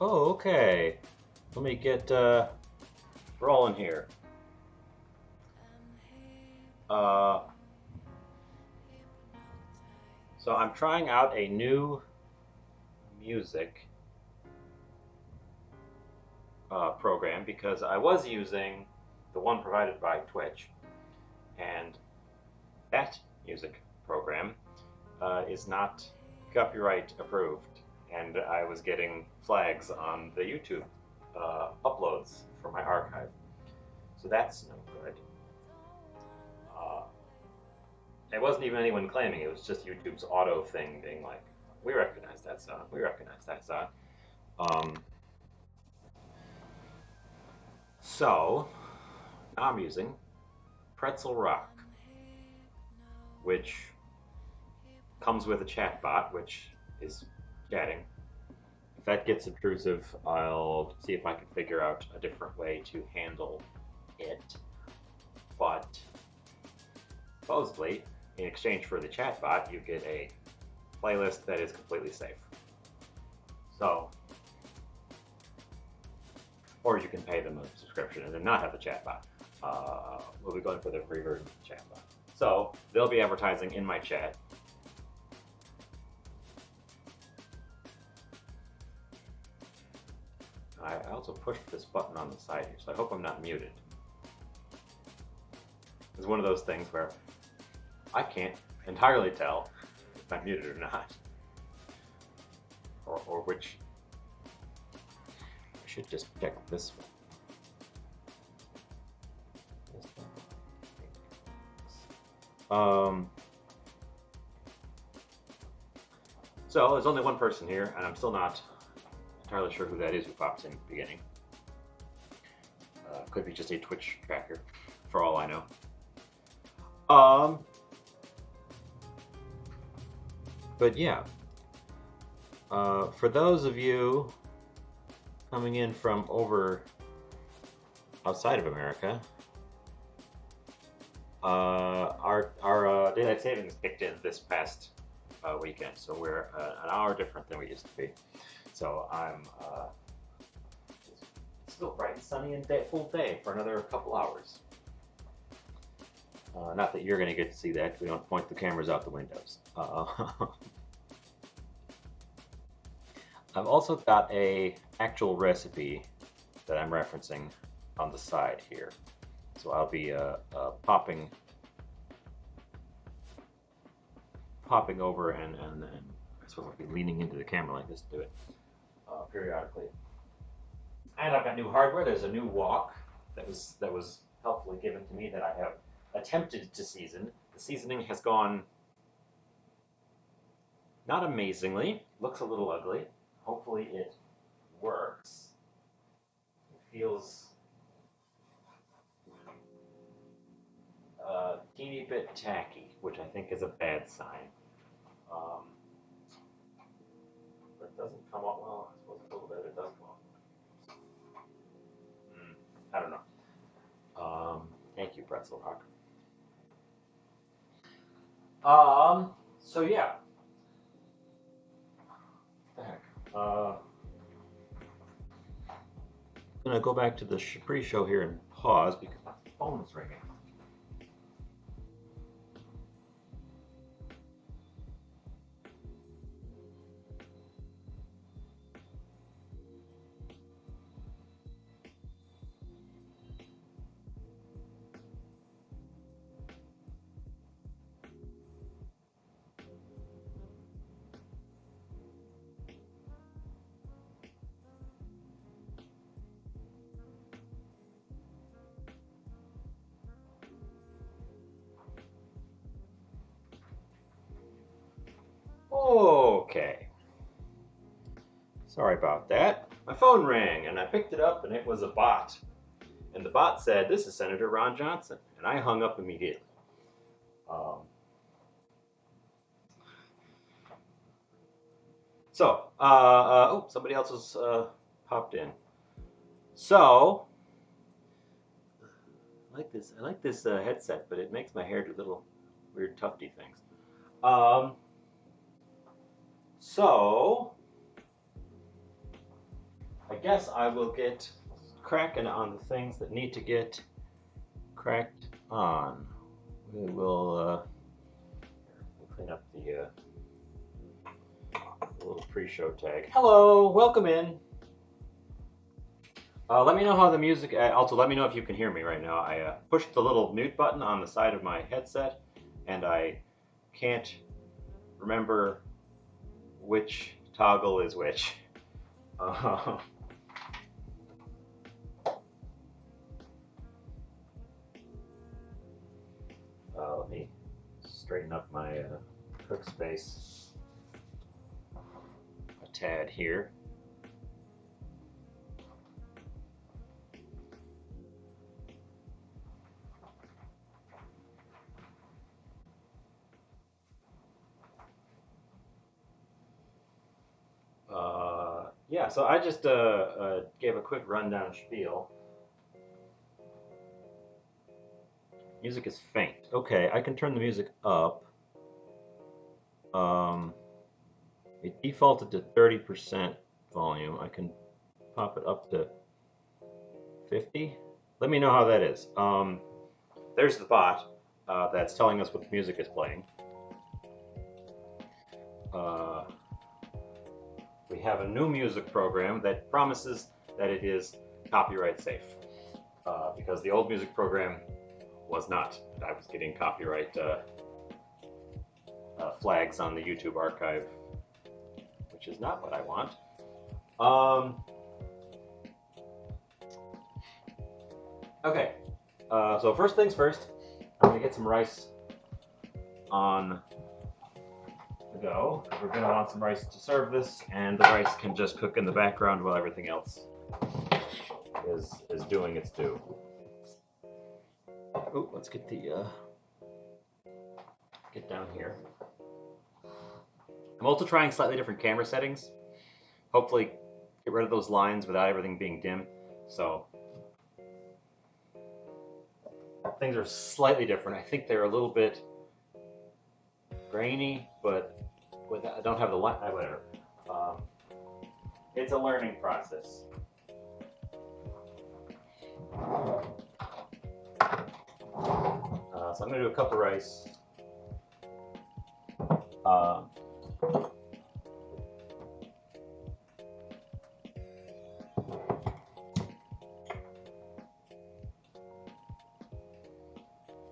Oh, okay. Let me get rolling here. Uh, so I'm trying out a new music program because I was using the one provided by Twitch, and that music program is not copyright approved, and I was getting flags on the YouTube uploads for my archive. So that's no good. Uh, it wasn't even anyone claiming it was just YouTube's auto thing being like, we recognize that song, we recognize that song. Um, so now I'm using Pretzel Rock, which comes with a chat bot, which is chatting. If that gets intrusive, I'll see if I can figure out a different way to handle it. But supposedly, in exchange for the chatbot, you get a playlist that is completely safe. So, or you can pay them a subscription and then not have the chatbot. We'll be going for the free version of the chatbot. So they'll be advertising in my chat. I also pushed this button on the side here, so I hope I'm not muted. It's one of those things where I can't entirely tell if I'm muted or not. Or which. I should just check this one. So there's only one person here, and I'm still not entirely sure who that is who pops in at the beginning. Could be just a Twitch tracker, for all I know. But yeah, for those of you coming in from over outside of America, our daylight savings kicked in this past weekend, so we're an hour different than we used to be. So I'm still bright and sunny and full day for another couple hours. Not that you're going to get to see that. We don't point the cameras out the windows. I've also got a actual recipe that I'm referencing on the side here. So I'll be popping over and I suppose I'll be leaning into the camera like this to do it periodically. And I've got new hardware. There's a new wok that was helpfully given to me that I have attempted to season. The seasoning has gone not amazingly. Looks a little ugly. Hopefully it works. It feels a teeny bit tacky, which I think is a bad sign. But it doesn't come up well. I suppose a little bit it does come up. I don't know. Thank you, Pretzel Rock. So yeah. What the heck? I'm gonna go back to the pre-show here and pause because my phone is ringing. Okay. Sorry about that. My phone rang and I picked it up and it was a bot. And the bot said, "This is Senator Ron Johnson." And I hung up immediately. Oh, somebody else has popped in. So, I like this headset, but it makes my hair do little weird tufty things. So, I guess I will get cracking on the things that need to get cracked on. We will clean up the little pre-show tag. Hello, welcome in. Let me know how the music. Also, let me know if you can hear me right now. I pushed the little mute button on the side of my headset, and I can't remember which toggle is which. Let me straighten up my cook space a tad here. Yeah, so I just gave a quick rundown spiel. Music is faint. Okay, I can turn the music up. It defaulted to 30% volume. I can pop it up to 50. Let me know how that is. There's the bot that's telling us what music is playing. We have a new music program that promises that it is copyright safe, because the old music program was not. I was getting copyright flags on the YouTube archive, which is not what I want. Okay, so first things first, I'm gonna get some rice on the go. We're gonna want some rice to serve this, and the rice can just cook in the background while everything else is doing its due. Oh, let's get the get down here. I'm also trying slightly different camera settings. Hopefully, get rid of those lines without everything being dim. So things are slightly different. I think they're a little bit grainy, but I don't have the line. Whatever. It's a learning process. So I'm going to do a cup of rice. Of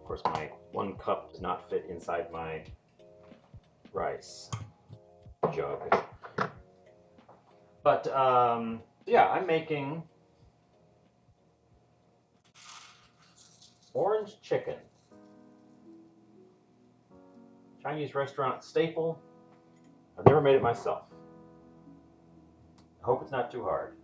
course, my 1 cup does not fit inside my rice jug. But yeah, I'm making orange chicken. Chinese restaurant staple. I've never made it myself. I hope it's not too hard.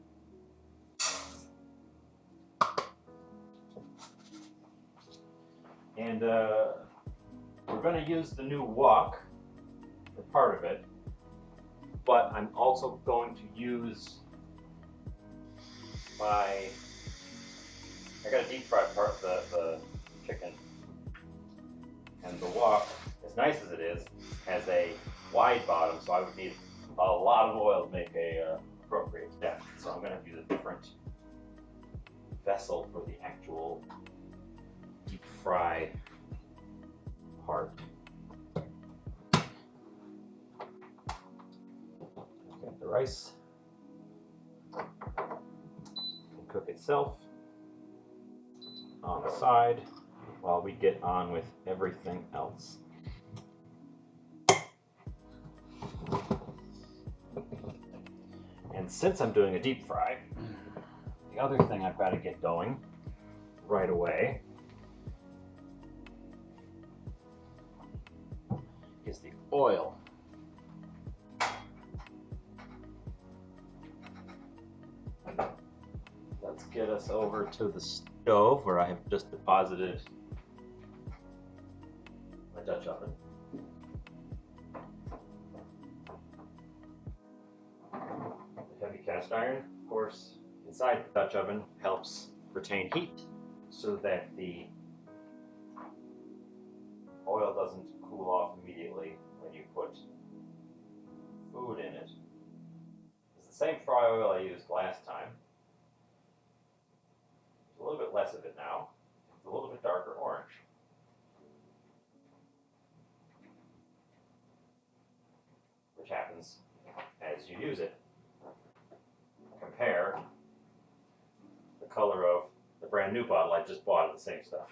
And we're going to use the new wok for part of it, but I'm also going to use I got a deep fry part of the chicken, and the wok, as nice as it is, has a wide bottom, so I would need a lot of oil to make a appropriate depth. So I'm going to use a different vessel for the actual deep fry part. Get the rice, cook itself on the side while we get on with everything else. And since I'm doing a deep fry, the other thing I've got to get going right away is the oil. Let's get us over to the stove where I have just deposited my Dutch oven. The heavy cast iron, of course, inside the Dutch oven helps retain heat so that the oil doesn't cool off immediately when you put food in it. Because the same fry oil I used last time. A little bit less of it now. It's a little bit darker orange. Which happens as you use it. Compare the color of the brand new bottle I just bought of the same stuff.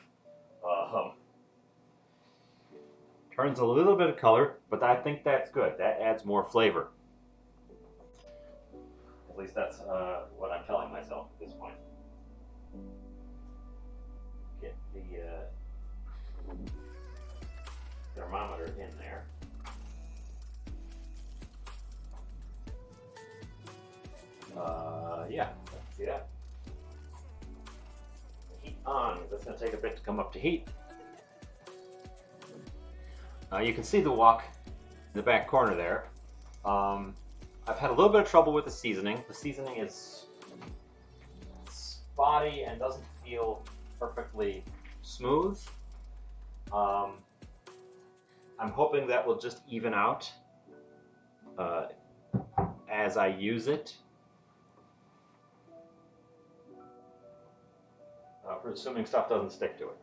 Turns a little bit of color, but I think that's good. That adds more flavor. At least that's what I'm telling myself at this point. Get the thermometer in there. Yeah, see that? Heat on, that's going to take a bit to come up to heat. You can see the wok in the back corner there. I've had a little bit of trouble with the seasoning. The seasoning is spotty and doesn't feel perfectly smooth. I'm hoping that will just even out as I use it. For assuming stuff doesn't stick to it.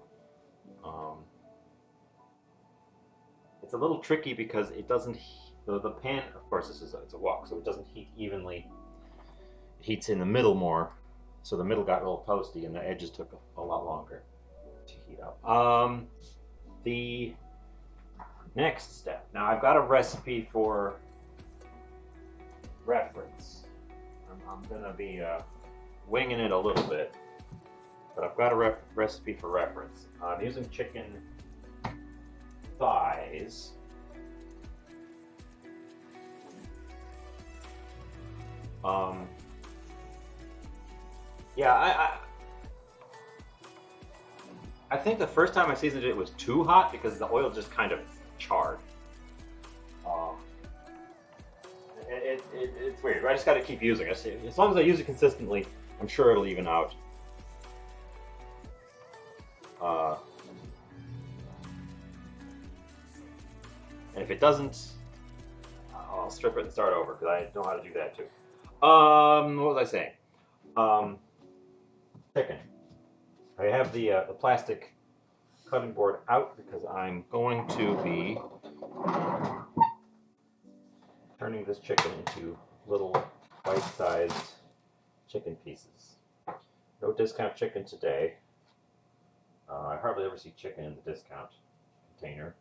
It's a little tricky because it doesn't. The pan, of course, it's a wok, so it doesn't heat evenly. It heats in the middle more, so the middle got a little toasty, and the edges took a lot longer to heat up. The next step. Now I've got a recipe for reference. I'm gonna be winging it a little bit, but I've got a recipe for reference. I'm using chicken thighs. Yeah, I think the first time I seasoned it was too hot because the oil just kind of charred. It's weird. I just got to keep using it. As long as I use it consistently, I'm sure it'll even out. And if it doesn't, I'll strip it and start over because I know how to do that too. What was I saying? Chicken. I have the plastic cutting board out because I'm going to be turning this chicken into little bite-sized chicken pieces. No discount chicken today. I hardly ever see chicken in the discount container.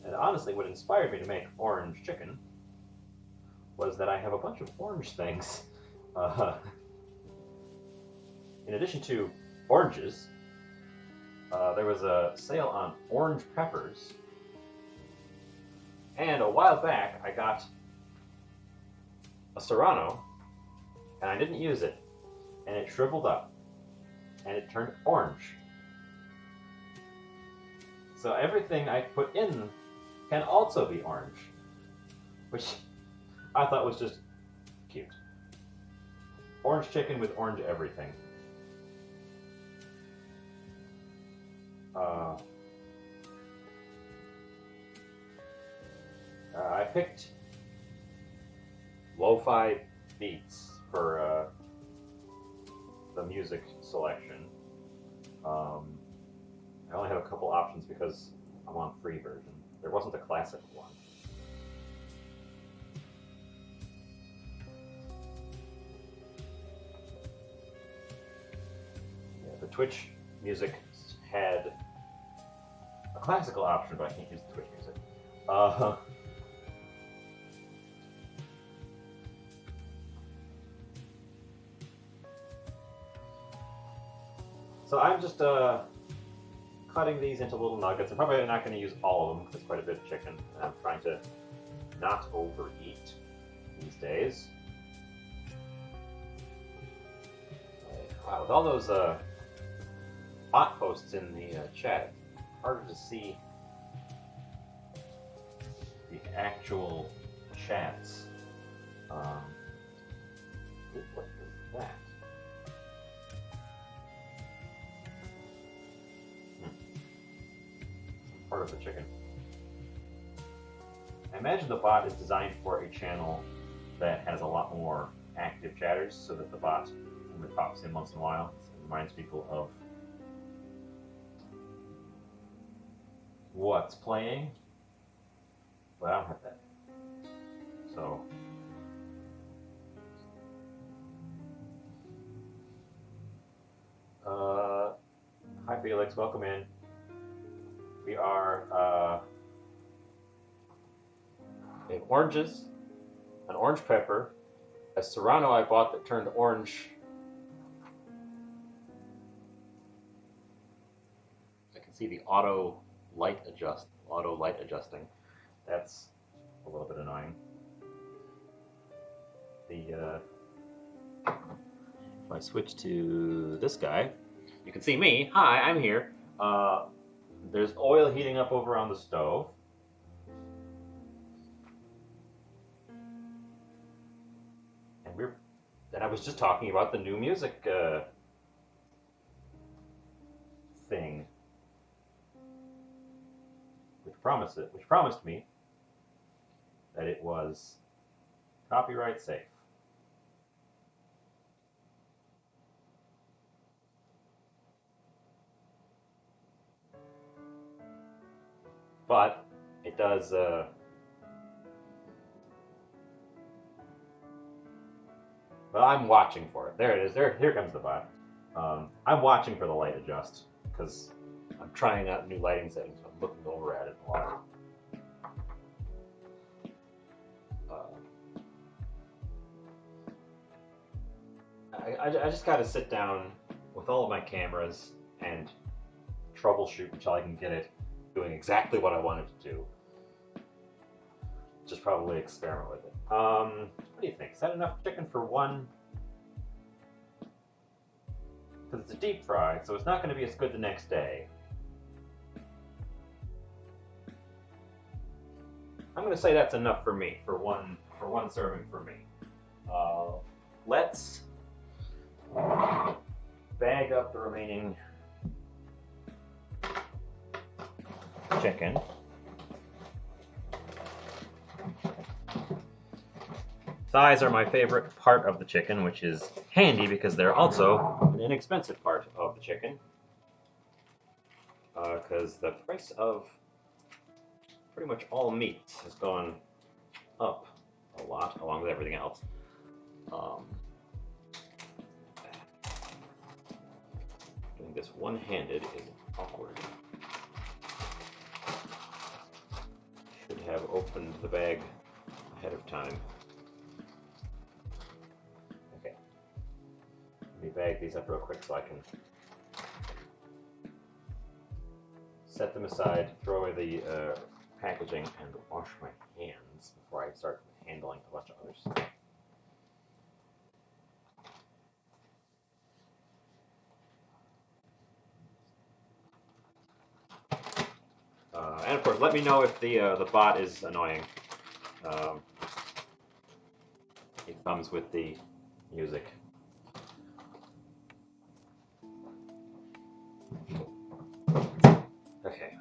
And honestly, what inspired me to make orange chicken was that I have a bunch of orange things. In addition to oranges, there was a sale on orange peppers. And a while back, I got a Serrano, and I didn't use it. And it shriveled up, and it turned orange. So everything I put in can also be orange, which I thought was just cute. Orange chicken with orange everything. I picked lo-fi beats for the music selection. I only have a couple options because I'm on free version. There wasn't a classic one. Yeah, the Twitch music had a classical option, but I can't use the Twitch music. So I'm just cutting these into little nuggets. I'm probably not going to use all of them because it's quite a bit of chicken. And I'm trying to not overeat these days. Wow, with all those bot posts in the chat, it's harder to see the actual chats. What is that? part of the chicken. I imagine the bot is designed for a channel that has a lot more active chatters, so that the bot only pops in once in a while. It reminds people of what's playing, but I don't have that. So hi Felix, welcome in. We are in oranges, an orange pepper, a Serrano I bought that turned orange. I can see the auto light adjusting. That's a little bit annoying. If I switch to this guy, you can see me. Hi, I'm here. There's oil heating up over on the stove. And I was just talking about the new music thing, which promised me that it was copyright safe. But it does. Well, I'm watching for it. There it is. Here comes the bot. I'm watching for the light adjust because I'm trying out new lighting settings. I'm looking over at it a lot. I just got to sit down with all of my cameras and troubleshoot until I can get it doing exactly what I want it to do. Just probably experiment with it. What do you think? Is that enough chicken for one? Because it's a deep fry, so it's not going to be as good the next day. I'm going to say that's enough for me, for one serving for me. Let's bag up the remaining chicken. Thighs are my favorite part of the chicken, which is handy because they're also an inexpensive part of the chicken. Because the price of pretty much all meat has gone up a lot, along with everything else. Doing this one-handed is awkward. Should have opened the bag ahead of time. Okay. Let me bag these up real quick so I can set them aside, throw away the packaging, and wash my hands before I start handling a bunch of other stuff. And of course, let me know if the bot is annoying. It comes with the music. Okay.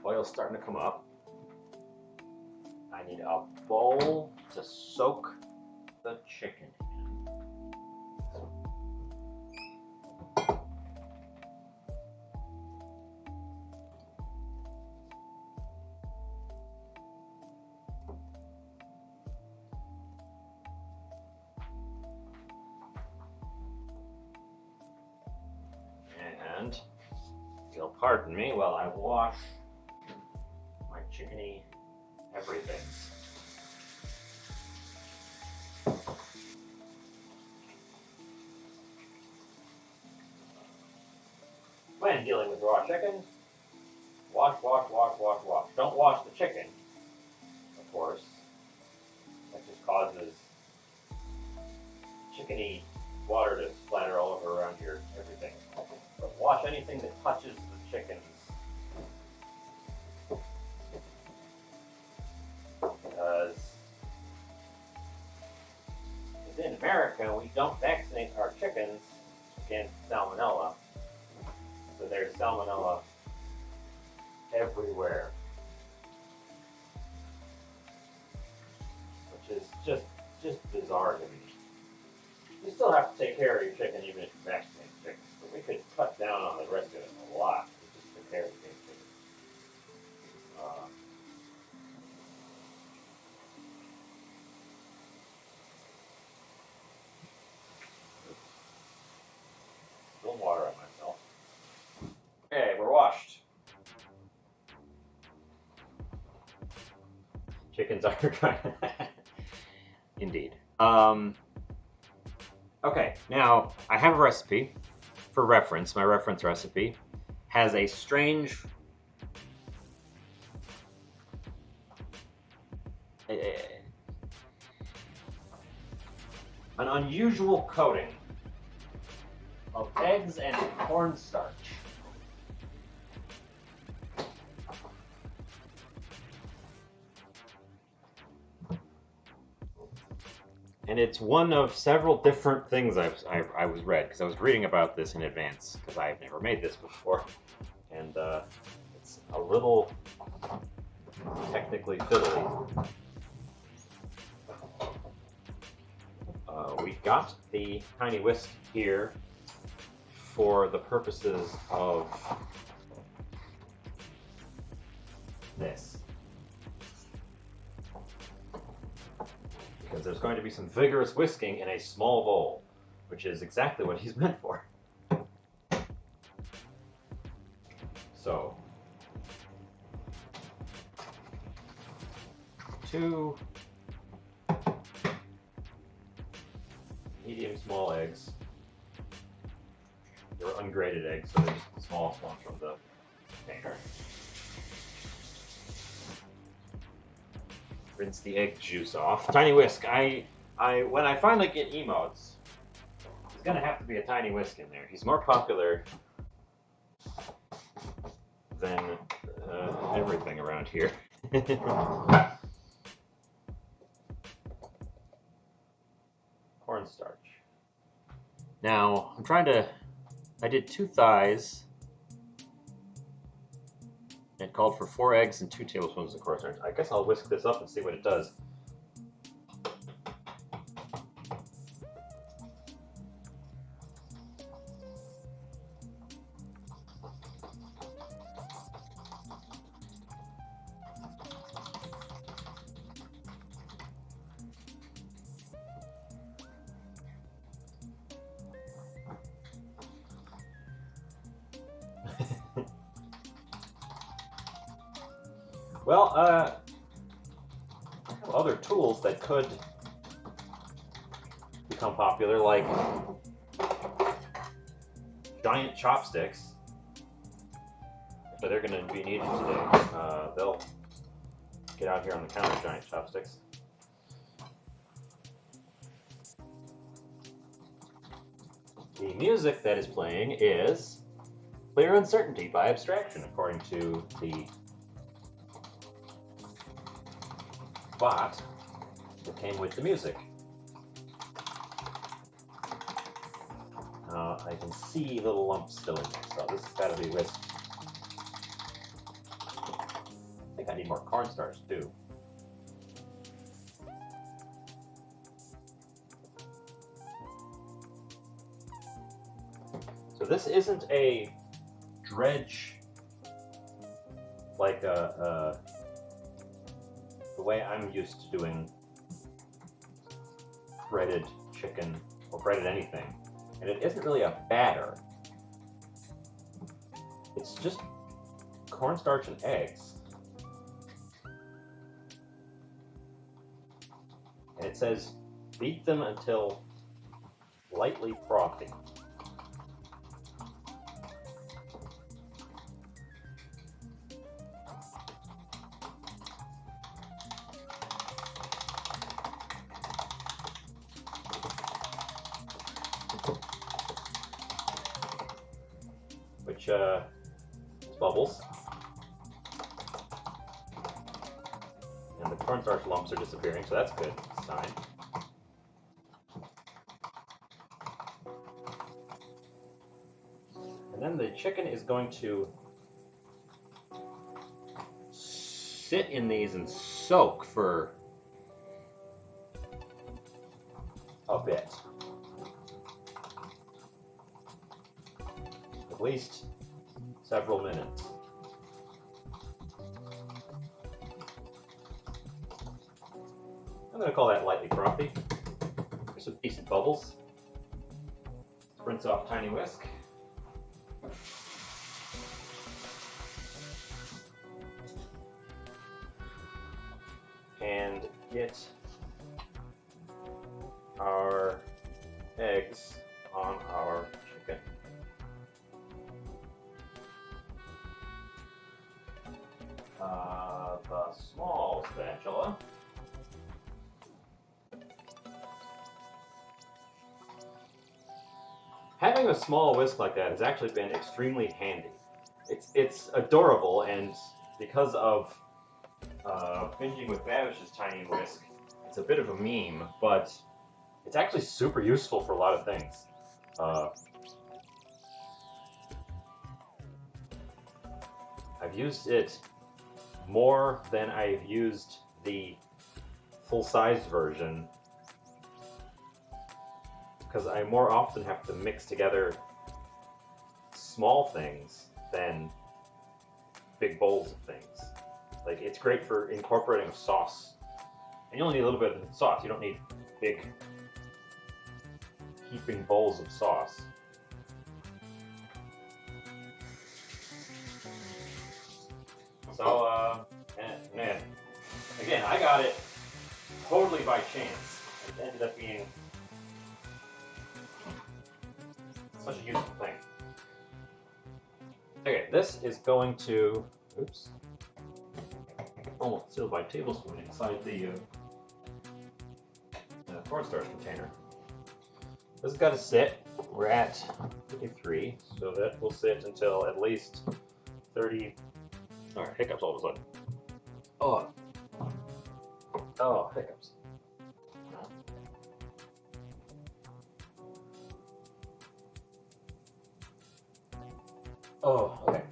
Oil's starting to come up. I need a bowl to soak the chicken in. And you'll pardon me while I wash my chickeny everything. When dealing with raw chicken, wash, wash, wash, wash, wash. Don't wash the chicken, of course. That just causes chickeny water to splatter all over around your everything. But wash anything that touches the chickens. Because in America, we don't vaccinate our chickens against salmonella. there's salmonella everywhere, which is just bizarre to me. You still have to take care of your chicken even if you vaccinate chickens, but we could cut down on the rest of it a lot to just take care of the chicken. Spilling water on myself. Okay, we're washed. Chickens are trying. Indeed. Okay, now I have a recipe for reference. My reference recipe has a strange, an unusual coating of eggs and cornstarch. And it's one of several different things I was read, because I was reading about this in advance, because I've never made this before. And it's a little technically fiddly. We've got the Tiny Whisk here for the purposes of this. Because there's going to be some vigorous whisking in a small bowl, which is exactly what he's meant for. So, 2 medium small eggs. They're ungrated eggs, so they're just the smallest ones from the container. Rinse the egg juice off. Tiny Whisk. When I finally get emotes, there's gonna have to be a Tiny Whisk in there. He's more popular than everything around here. Cornstarch. Now I did 2 thighs. It called for 4 eggs and 2 tablespoons of cornstarch. I guess I'll whisk this up and see what it does. Well, I have other tools that could become popular, like giant chopsticks. So they're going to be needed today. They'll get out here on the counter, giant chopsticks. The music that is playing is Clear Uncertainty by Abstraction, according to the bot that came with the music. I can see little lumps still in there, so this has got to be whisked. I think I need more cornstarch too. So this isn't a dredge like the way I'm used to doing breaded chicken or breaded anything. And it isn't really a batter. It's just cornstarch and eggs. And it says beat them until lightly frothy. Which bubbles, and the cornstarch lumps are disappearing, so that's a good sign. And then the chicken is going to sit in these and soak for a bit. At least several minutes. I'm going to call that lightly frothy. There's some decent bubbles. Let's rinse off tiny whisk. And get our eggs on our chicken. The small spatula. Having a small whisk like that has actually been extremely handy. It's adorable, and because of binging with Babish's tiny whisk, it's a bit of a meme, but it's actually super useful for a lot of things. I've used it more than I've used the full-sized version because I more often have to mix together small things than big bowls of things. Like, it's great for incorporating a sauce. And you only need a little bit of sauce. You don't need big heaping bowls of sauce. So, man, again, I got it totally by chance. It ended up being such a useful thing. Okay, this is going to, oops, almost sealed my tablespoon inside the cornstarch container. This has got to sit. We're at 53, so that will sit until at least 30. Alright, hiccups all of a sudden. Oh, hiccups. Oh, okay.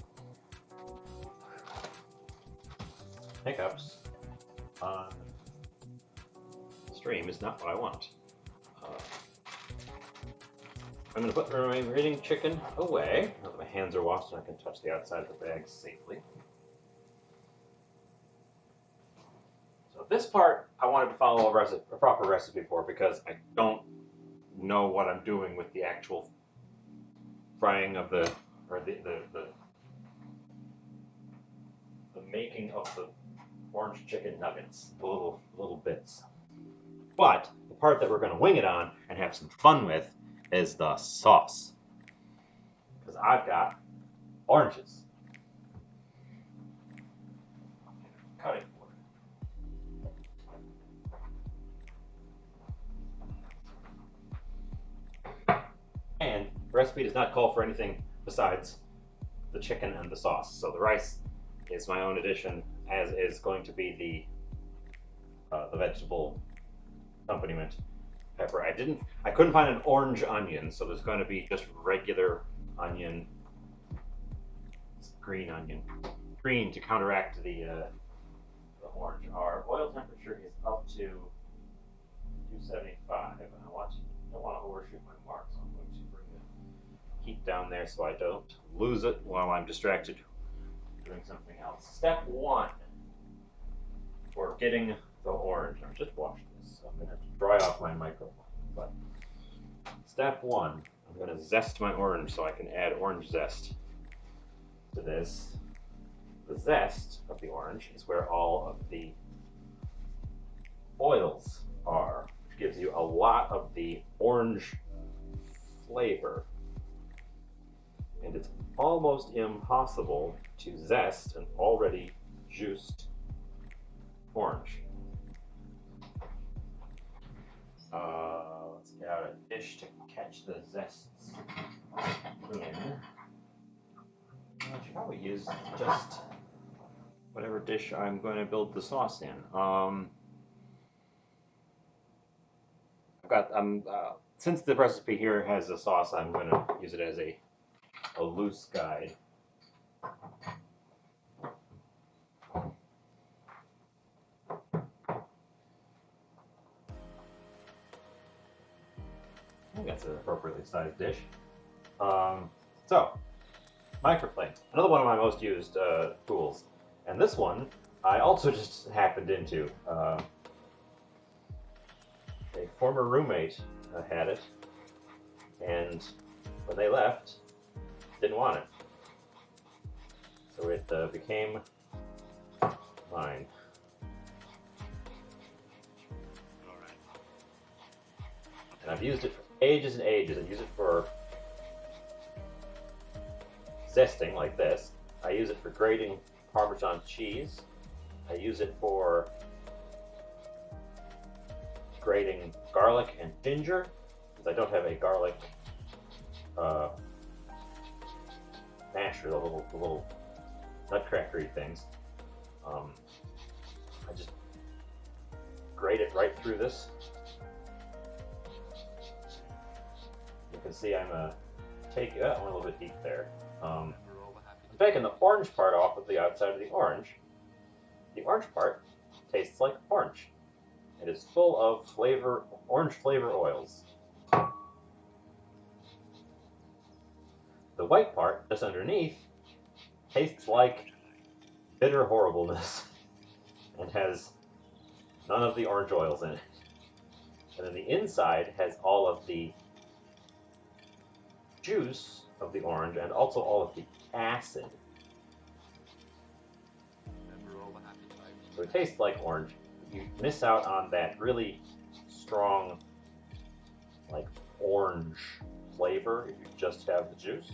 Hiccups on the stream is not what I want. I'm going to put the remaining chicken away. Now that my hands are washed and I can touch the outside of the bag safely. So this part I wanted to follow a proper recipe for because I don't know what I'm doing with the actual frying of the making of the orange chicken nuggets, the little bits. But the part that we're going to wing it on and have some fun with is the sauce. Because I've got oranges. Cutting board. And the recipe does not call for anything besides the chicken and the sauce. So the rice is my own addition, as is going to be the vegetable accompaniment. Pepper. I couldn't find an orange onion, so there's going to be just regular onion, green onion, green to counteract the orange. Our oil temperature is up to 275, and I don't want to overshoot my mark, so I'm going to bring the heat down there so I don't lose it while I'm distracted doing something else. Step one for getting the orange. I just washed this, so I'm going to have to dry off my microphone. But step one, I'm going to zest my orange so I can add orange zest to this. The zest of the orange is where all of the oils are, which gives you a lot of the orange flavor. And it's almost impossible to zest an already juiced orange. Let's get out a dish to catch the zests in. I should probably use just whatever dish I'm going to build the sauce in. I've got since the recipe here has a sauce, I'm going to use it as a a loose guide. I think that's an appropriately sized dish. So, microplane, another one of my most used tools. And this one, I also just happened into. A former roommate had it, and when they left, didn't want it. So it became mine. And I've used it for ages and ages. I use it for zesting like this. I use it for grating Parmesan cheese. I use it for grating garlic and ginger, because I don't have a garlic masher, the little nutcrackery things. I just grate it right through this. You can see I'm taking that one a little bit deep there. I'm taking the orange part off of the outside of the orange. The orange part tastes like orange. It is full of flavor, orange flavor oils. The white part, just underneath, tastes like bitter horribleness and has none of the orange oils in it. And then the inside has all of the juice of the orange and also all of the acid. So it tastes like orange. You miss out on that really strong, like, orange flavor if you just have the juice.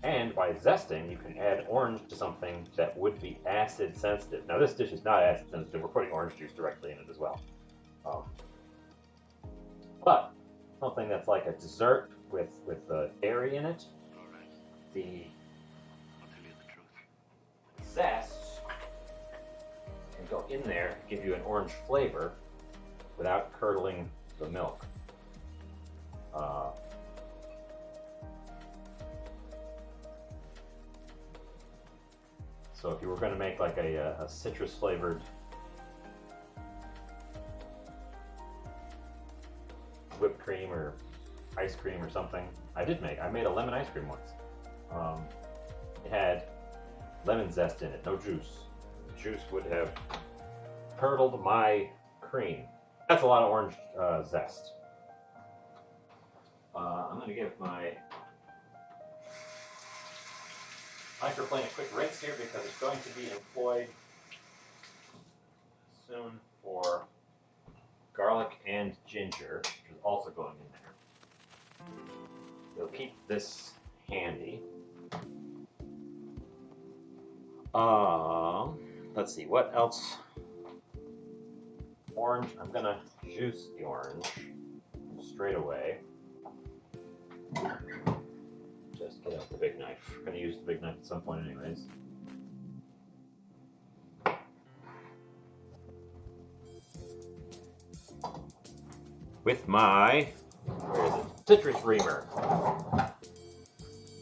And by zesting, you can add orange to something that would be acid sensitive. Now this dish is not acid sensitive. We're putting orange juice directly in it as well. But something that's like a dessert with dairy in it, the zest can go in there, give you an orange flavor without curdling the milk. So if you were going to make like a citrus flavored whipped cream or ice cream or something, I made a lemon ice cream once. It had lemon zest in it, no juice. The juice would have curdled my cream. That's a lot of orange zest. I'm going to give my microplane a quick rinse here because it's going to be employed soon for garlic and ginger, which is also going in there. We'll keep this handy. Let's see, what else? Orange, I'm gonna juice the orange straight away. Just get out the big knife. I'm gonna use the big knife at some point anyways. With my, where is it? Citrus reamer.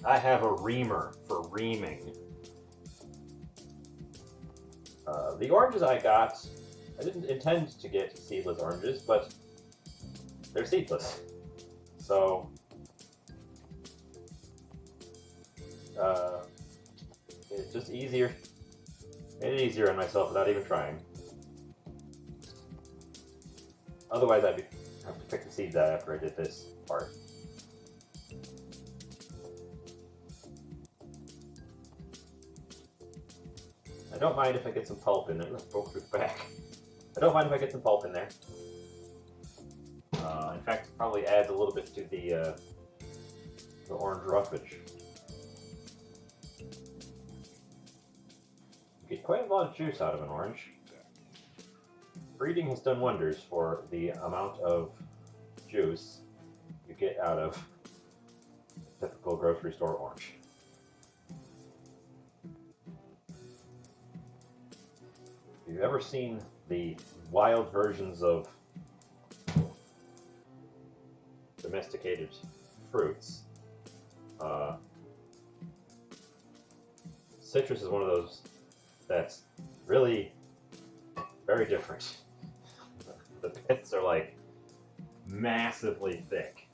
I have a reamer for reaming. The oranges I got, I didn't intend to get seedless oranges, but they're seedless. So, it's just easier. Made it easier on myself without even trying. Otherwise, I'd have to pick the seeds out after I did this part. I don't mind if I get some pulp in there. Let's go through the back. I don't mind if I get some pulp in there. In fact, it probably adds a little bit to the orange roughage. You get quite a lot of juice out of an orange. Breeding has done wonders for the amount of juice you get out of a typical grocery store orange. If you've ever seen the wild versions of domesticated fruits. Citrus is one of those that's really very different. The pits are like massively thick.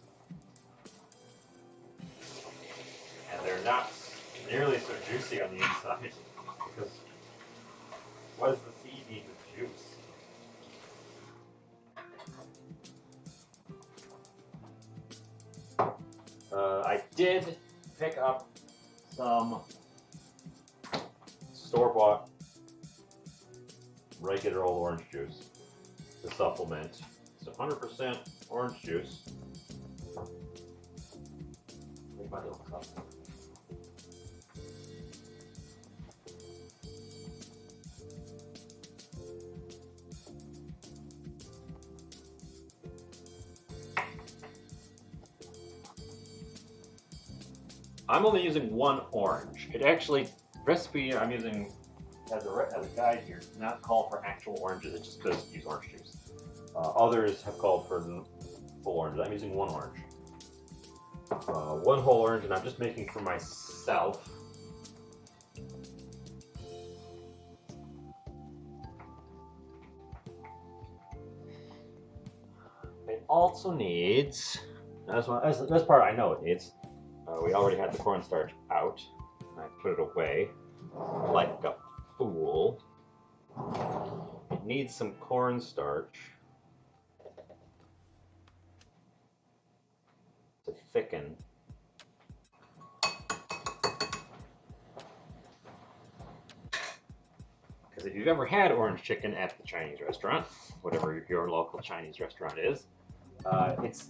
And they're not nearly so juicy on the inside because what does the seed need with juice? I did pick up some store-bought regular old orange juice to supplement. It's 100% orange juice. Where's my little cup? I'm only using one orange. It actually, recipe I'm using as a guide here does not call for actual oranges. It just says use orange juice. Others have called for full oranges. I'm using one orange. One whole orange, and I'm just making for myself. It also needs, this part I know it needs, we already had the cornstarch out. I put it away like a fool. It needs some cornstarch to thicken. Because if you've ever had orange chicken at the Chinese restaurant, whatever your local Chinese restaurant is, it's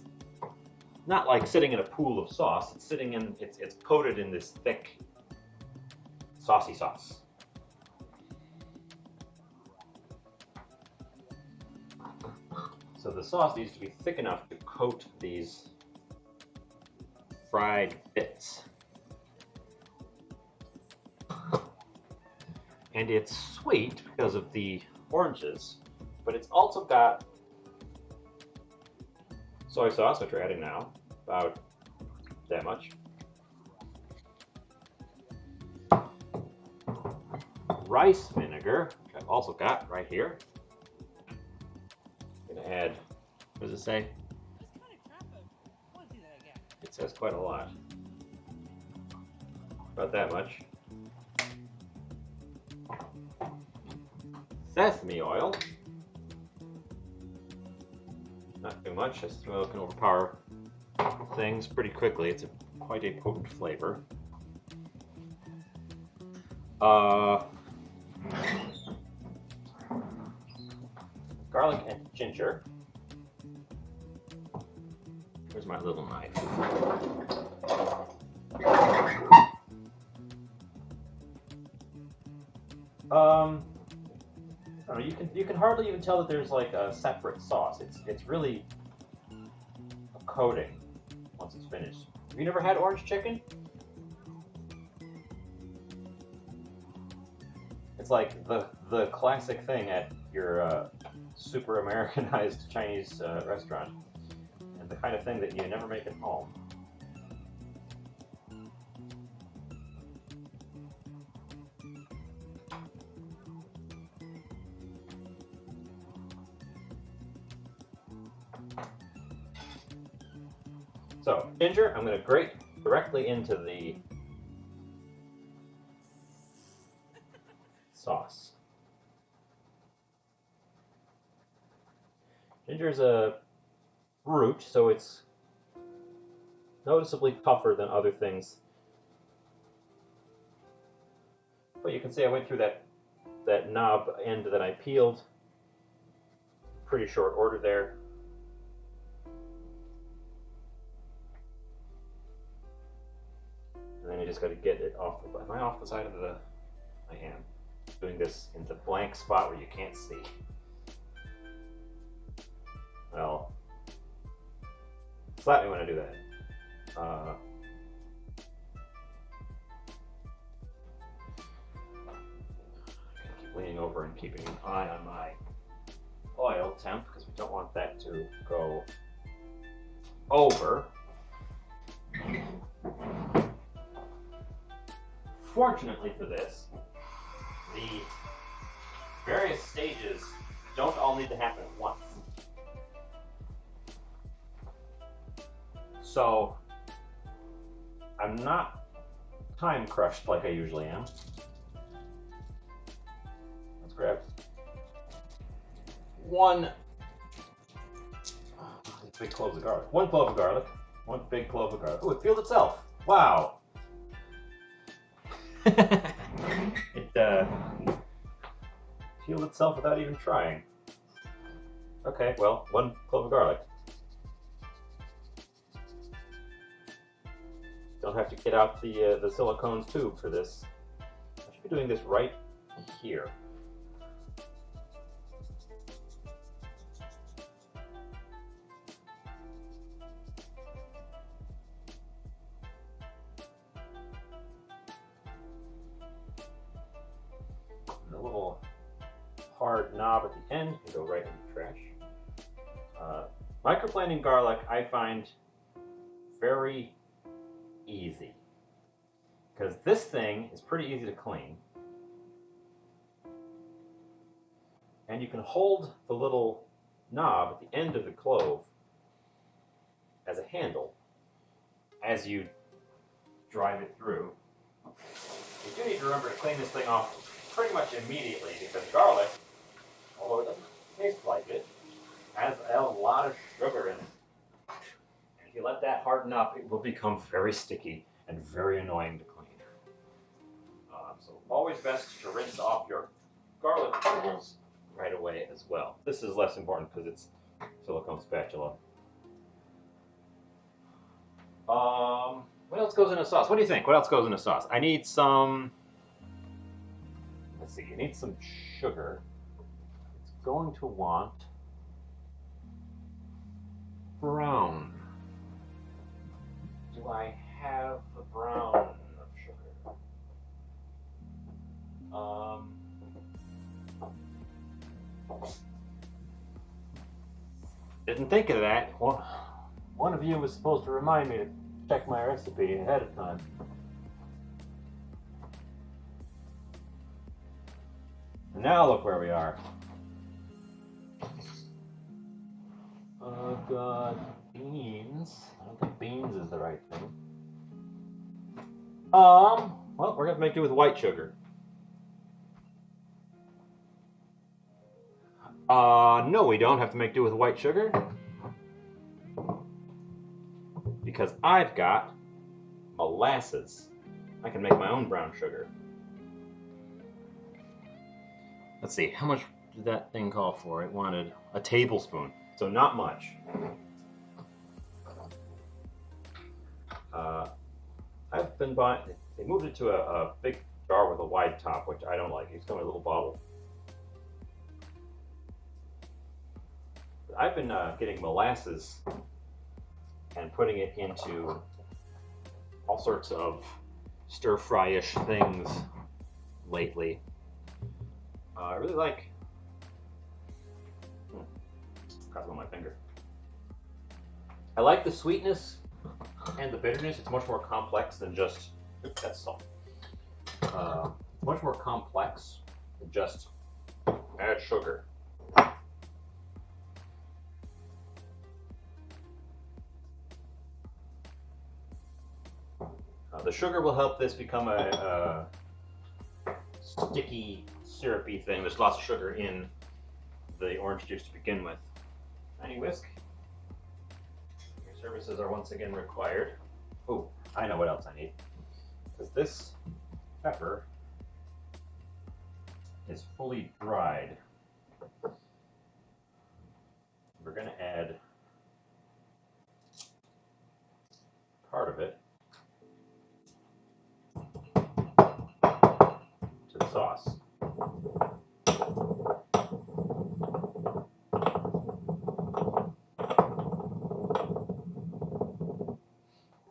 not like sitting in a pool of sauce. It's sitting in, it's coated in this thick, saucy sauce. So the sauce needs to be thick enough to coat these fried bits. And it's sweet because of the oranges, but it's also got soy sauce, which we're adding now, about that much. Rice vinegar, which I've also got right here. I'm gonna add, what does it say? It says quite a lot. About that much. Sesame oil. Not too much, this oil can overpower things pretty quickly. It's quite a potent flavor. Garlic and ginger. Where's my little knife? I don't know, you can hardly even tell that there's like a separate sauce. It's really a coating once it's finished. Have you never had orange chicken? It's like the classic thing at your super Americanized Chinese restaurant, and the kind of thing that you never make at home. So, ginger, I'm going to grate directly into the sauce. Ginger is a root, so it's noticeably tougher than other things. But you can see I went through that knob end that I peeled. Pretty short order there. And then you just got to get it off. Am I off the side of the? I am. Doing this in the blank spot where you can't see. Well, slap me when I do that. Keep leaning over and keeping an eye on my oil temp because we don't want that to go over. Fortunately for this, the various stages don't all need to happen at once. So I'm not time crushed like I usually am. Let's grab one big clove of garlic. One clove of garlic. One big clove of garlic. Oh, it peeled itself. Wow. It peeled itself without even trying. Okay, well, one clove of garlic. Don't have to get out the silicone tube for this. I should be doing this right here. And a little hard knob at the end can go right in the trash. Microplaning garlic I find very easy, because this thing is pretty easy to clean, and you can hold the little knob at the end of the clove as a handle as you drive it through. You do need to remember to clean this thing off pretty much immediately, because garlic, although it doesn't taste like it, has a lot of sugar in it. If you let that harden up, it will become very sticky and very annoying to clean. So always best to rinse off your garlic tools right away as well. This is less important because it's silicone spatula. What else goes in a sauce? What do you think? What else goes in a sauce? I need some, let's see, you need some sugar. It's going to want brown. Do I have the brown of sugar? Didn't think of that. One of you was supposed to remind me to check my recipe ahead of time. And now look where we are. I've got beans. I don't think beans is the right thing. Well, we're gonna make do with white sugar. No, we don't have to make do with white sugar, because I've got molasses. I can make my own brown sugar. Let's see, how much did that thing call for? It wanted a tablespoon, so not much. I've been buying, they moved it to a big jar with a wide top, which I don't like. It's got a little bottle. I've been getting molasses and putting it into all sorts of stir-fry-ish things lately. I really like, got it on my finger. I like the sweetness and the bitterness. It's much more complex than just, that's salt. Much more complex than just add sugar. The sugar will help this become a sticky, syrupy thing. There's lots of sugar in the orange juice to begin with. Tiny whisk. Your services are once again required. Oh, I know what else I need. Because this pepper is fully dried. We're going to add part of it to the sauce.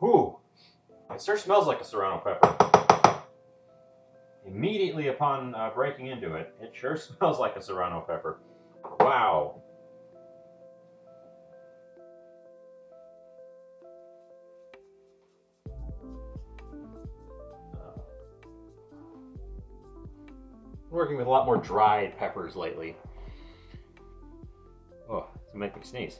Ooh, it sure smells like a serrano pepper. Immediately upon breaking into it, it sure smells like a serrano pepper. Wow. working with a lot more dried peppers lately. Oh, it's gonna make me sneeze.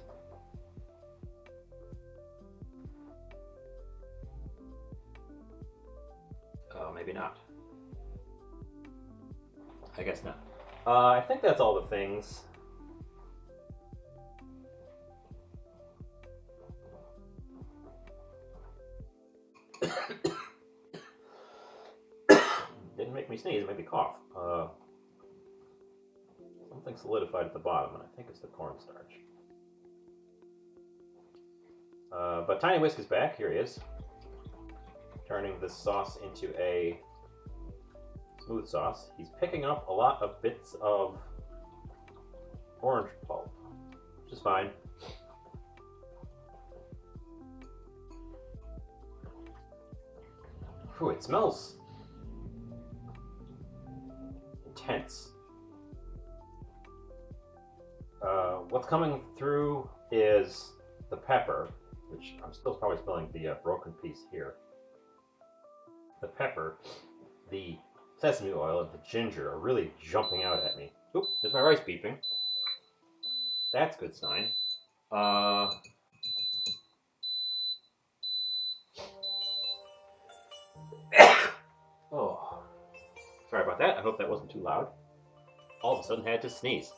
Oh, maybe not. I guess not. I think that's all the things. Didn't make me sneeze, it made me cough. Something solidified at the bottom, and I think it's the cornstarch. But Tiny Whisk is back. Here he is. Turning this sauce into a smooth sauce. He's picking up a lot of bits of orange pulp, which is fine. Ooh, it smells intense. What's coming through is the pepper, which I'm still probably smelling the broken piece here. The pepper, the sesame oil, and the ginger are really jumping out at me. Oop, there's my rice beeping. That's a good sign. Oh, sorry about that. I hope that wasn't too loud. All of a sudden, I had to sneeze.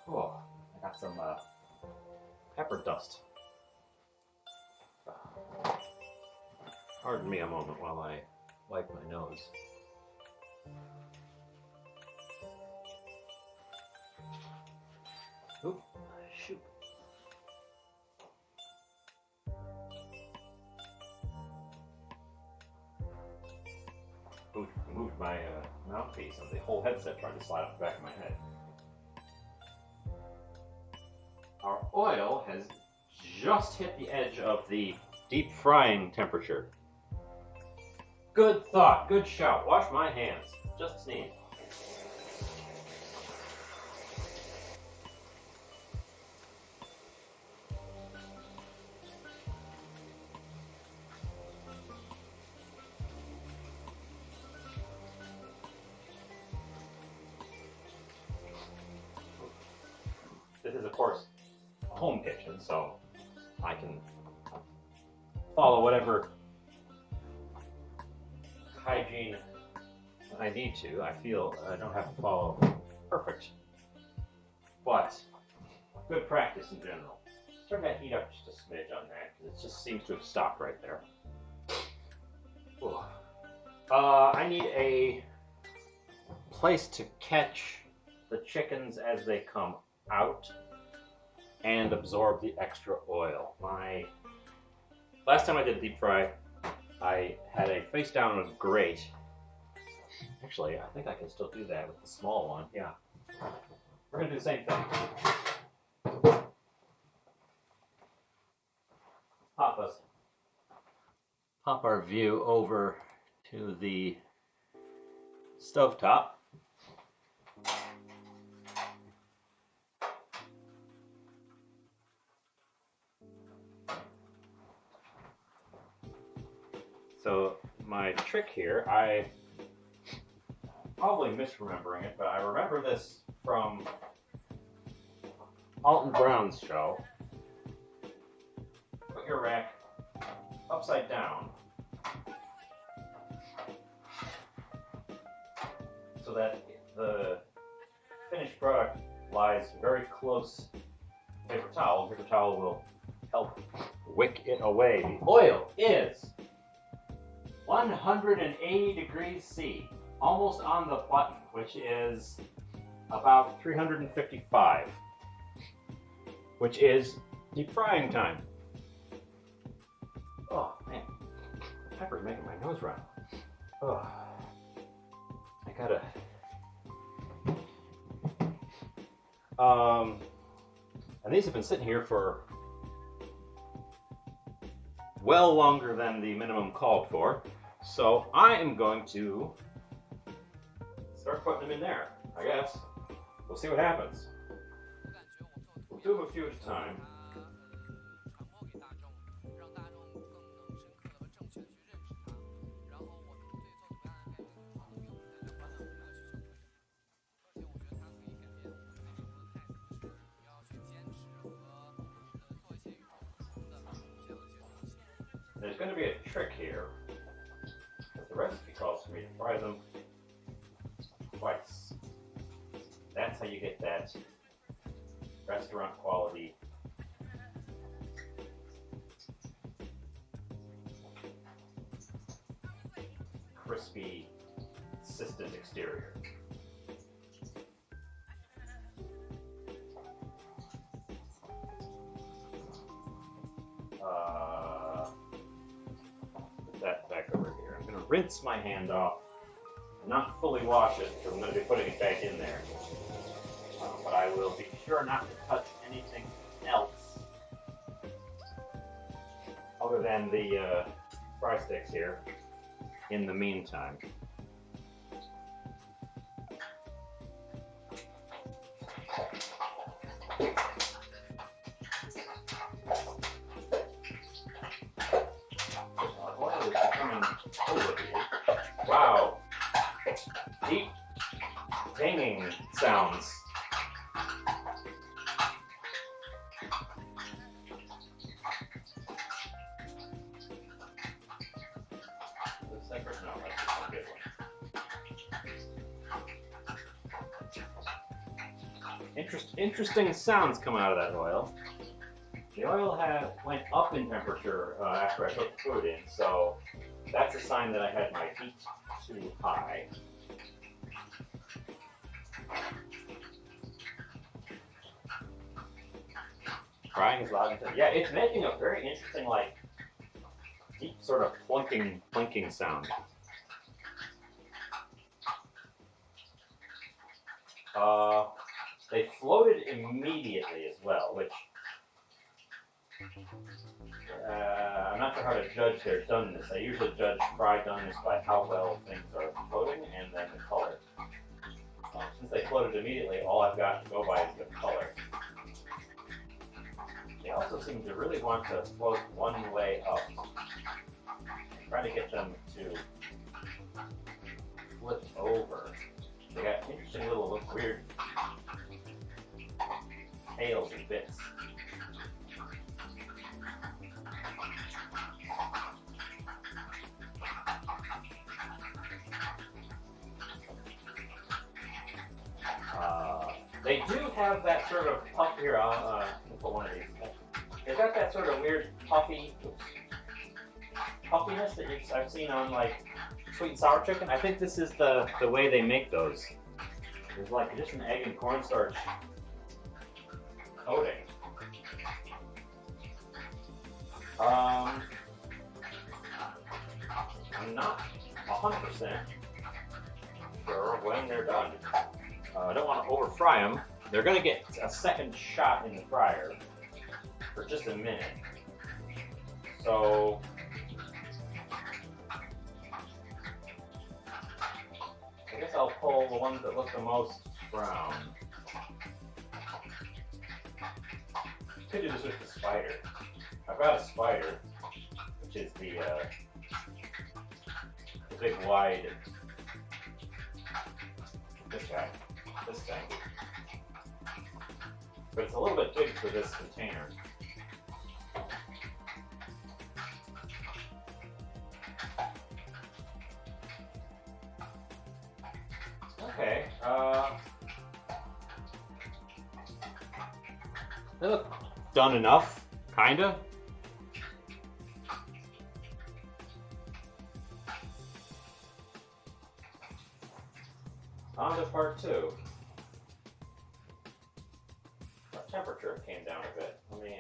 Oh, I got some pepper dust. Pardon me a moment while I wipe my nose. Oop, shoot. Moved my mouthpiece, and the whole headset tried to slide off the back of my head. Our oil has just hit the edge of the deep frying temperature. Good thought, good shout. Wash my hands. Just sneeze. This is, of course, a home kitchen, so I can follow whatever hygiene I need to. I feel I don't have to follow perfect, but good practice in general. Turn that heat up just a smidge on that, because it just seems to have stopped right there. I need a place to catch the chickens as they come out and absorb the extra oil. Last time I did deep fry, I had a face down grate. Actually, I think I can still do that with the small one. Yeah. We're gonna do the same thing. Pop our view over to the stovetop. So my trick here, I probably misremembering it, but I remember this from Alton Brown's show. Put your rack upside down so that the finished product lies very close to the paper towel. The paper towel will help wick it away. The oil is 180 degrees C, almost on the button, which is about 355, which is deep frying time. Oh man, the pepper's making my nose run. Oh, I gotta. And these have been sitting here for well longer than the minimum called for. So I am going to start putting them in there, I guess. We'll see what happens. We'll do them a few at a time. There's going to be a trick here, because the recipe calls for me to fry them twice. That's how you get that restaurant quality crispy, consistent exterior. Put that back over here. I'm going to rinse my hand off, not fully wash it because I'm going to be putting it back in there. But I will be sure not to touch anything else other than the fry sticks here in the meantime. Wow, deep pinging sounds. This separate? No, that's just a good one. Interesting sounds coming out of that oil. The oil went up in temperature after I put the food in, so that's a sign that I had my heat too high. Frying is loud and clear. Yeah, it's making a very interesting, like, deep sort of plunking sound. They floated immediately as well, which I'm not sure how to judge their doneness. I usually judge fry doneness by how well things are floating and then the color. Since they floated immediately, all I've got to go by is the color. They also seem to really want to float one way up. I'm trying to get them to flip over. They got interesting little weird tails and bits. They do have that sort of puff here. I'll put one of these. They've got that sort of weird puffiness that I've seen on like sweet and sour chicken. I think this is the way they make those. There's like just an egg and cornstarch coating. I'm not 100% sure when they're done. I don't want to over fry them. They're going to get a second shot in the fryer for just a minute. So I guess I'll pull the ones that look the most brown. Could do this with the spider. I've got a spider, which is the big wide. This guy. This thing. But it's a little bit big for this container. Okay, they look done enough, kinda. On to part two. Our temperature came down a bit. Let me,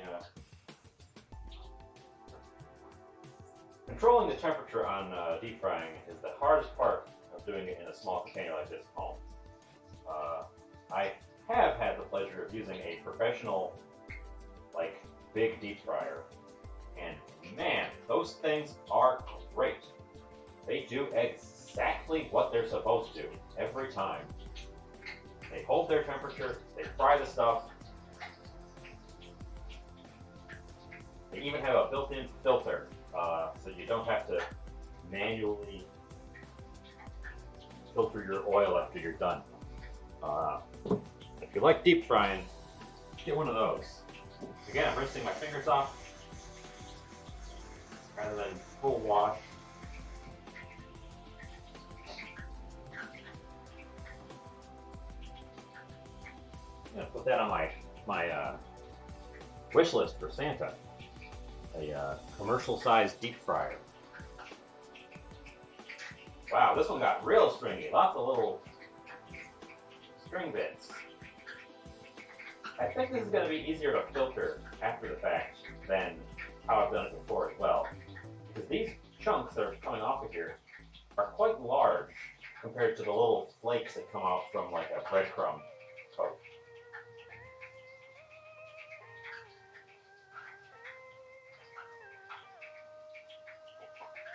controlling the temperature on deep frying is the hardest part of doing it in a small container like this at home. I have had the pleasure of using a professional, like, big deep fryer, and man, those things are great. They do exactly what they're supposed to every time. They hold their temperature, they fry the stuff. They even have a built-in filter, so you don't have to manually filter your oil after you're done. If you like deep frying, get one of those. Again, I'm rinsing my fingers off. rather than full wash. I'm gonna put that on my wish list for Santa. A commercial-sized deep fryer. Wow, this one got real stringy. Lots of little string bits. I think this is going to be easier to filter after the fact than how I've done it before as well. Because these chunks that are coming off of here are quite large compared to the little flakes that come out from like a breadcrumb coat.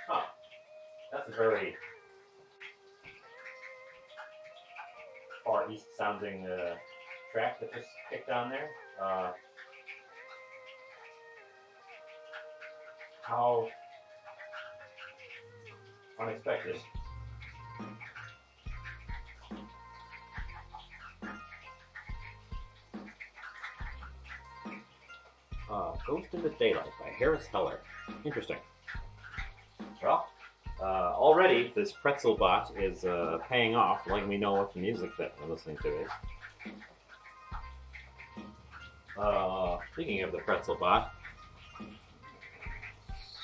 Huh. That's a very Far East sounding track that just kicked on there. How unexpected. Ghost in the Daylight by Harris Heller. Interesting. Well, already this pretzel bot is paying off, letting me know what the music that we're listening to is. Speaking of the pretzel bot,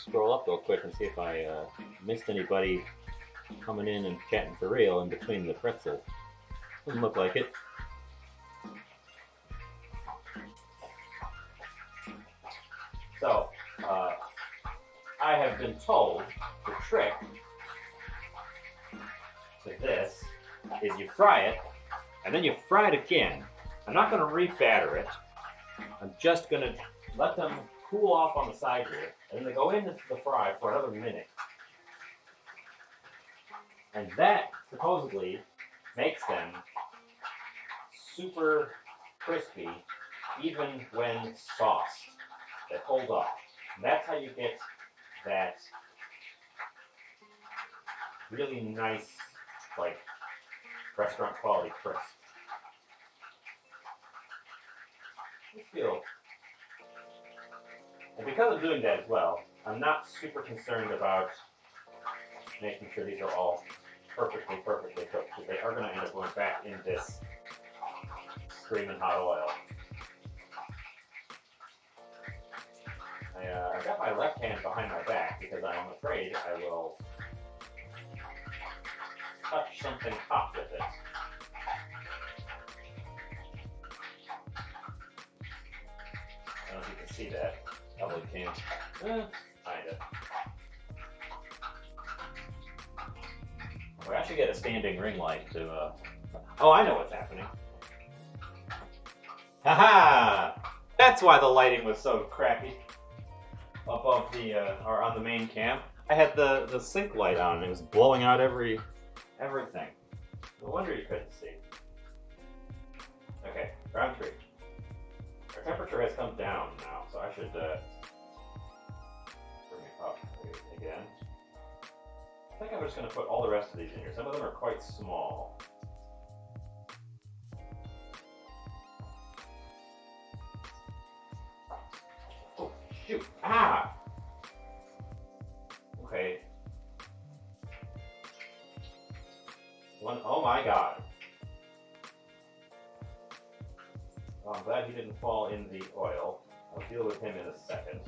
scroll up real quick and see if I missed anybody coming in and chatting for real in between the pretzels. Doesn't look like it. So, I have been told the trick to this is you fry it, and then you fry it again. I'm not going to re-batter it. I'm just going to let them cool off on the side here, and then they go into the fry for another minute. And that supposedly makes them super crispy even when sauced. They hold up. And that's how you get that really nice, like, restaurant quality crisp. Let's feel. And because I'm doing that as well, I'm not super concerned about making sure these are all perfectly cooked, because they are going to end up going back in this screaming hot oil. I got my left hand behind my back because I'm afraid I will touch something hot with it. I don't know if you can see that. Probably can't. Kinda. We actually get a standing ring light to, Oh, I know what's happening. Haha! That's why the lighting was so crappy. Above the, or on the main cam. I had the sink light on and it was blowing out everything. No wonder you couldn't see. Okay, round 3. Our temperature has come down now, so I should, bring it up again. I think I'm just going to put all the rest of these in here. Some of them are quite small. Oh, shoot. Ah! Okay. Oh my god. Well, I'm glad he didn't fall in the oil. I'll deal with him in a second.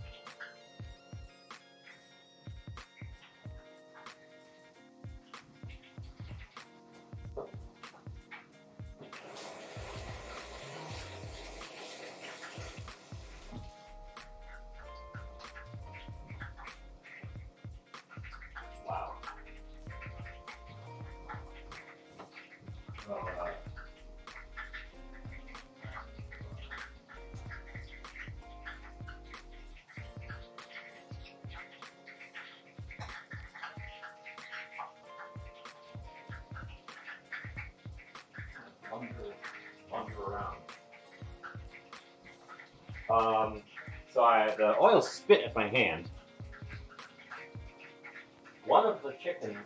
Wow. Well, lunge around. So the oil spit at my hand. One of the chickens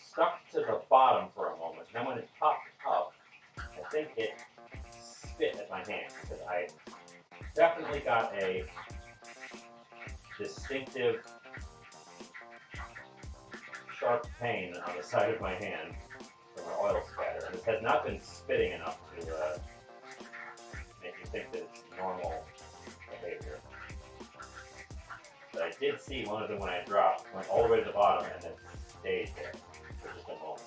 stuck to the bottom for a moment. Then when it popped up, I think it spit at my hand because I definitely got a distinctive sharp pain on the side of my hand from an oil spatter. And this has not been spitting enough to make you think that it's normal behavior. But I did see one of them when I dropped, went all the way to the bottom and then stayed there for just a moment.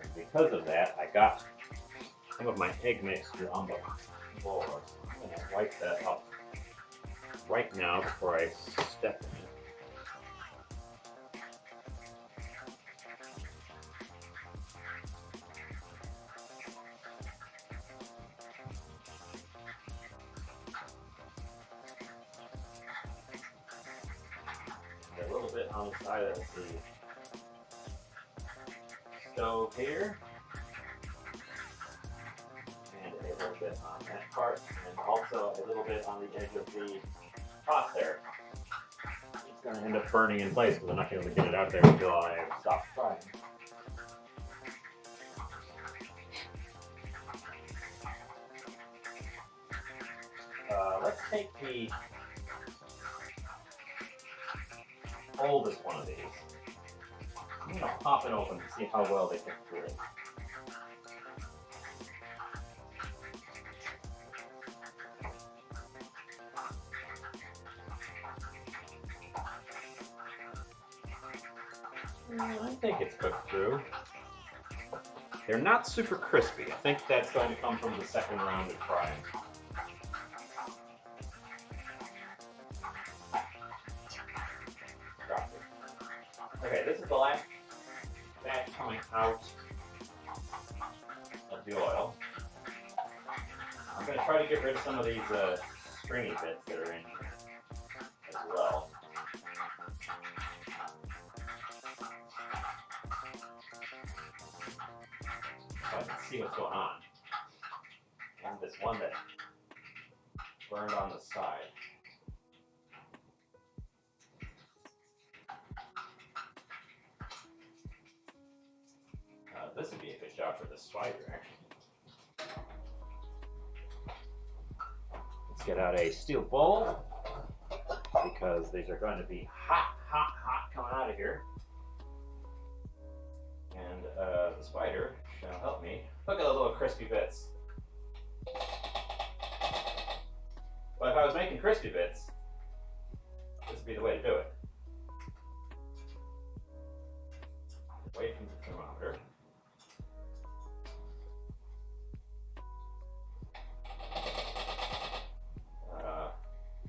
And because of that, I got some of my egg mixture on the floor. I'm going to wipe that up right now before I step in it. A little bit on the side of the stove here, and a little bit on that part, and also a little bit on the edge of the pot there. It's going to end up burning in place because I'm not going to be able to get it out there until I stop frying. Let's take the oldest one of these. I'm going to pop it open to see how well they cook through. I think it's cooked through. They're not super crispy. I think that's going to come from the second round of frying. Okay, this is the last batch coming out of the oil. I'm going to try to get rid of some of these stringy bits that are in here as well. So I can see what's going on. And this one that burned on the side. This would be a good job for the spider, actually. Let's get out a steel bowl, because these are going to be hot, hot, hot coming out of here. And the spider shall help me. Look at those little crispy bits. But if I was making crispy bits, this would be the way to do it. Away from the thermometer.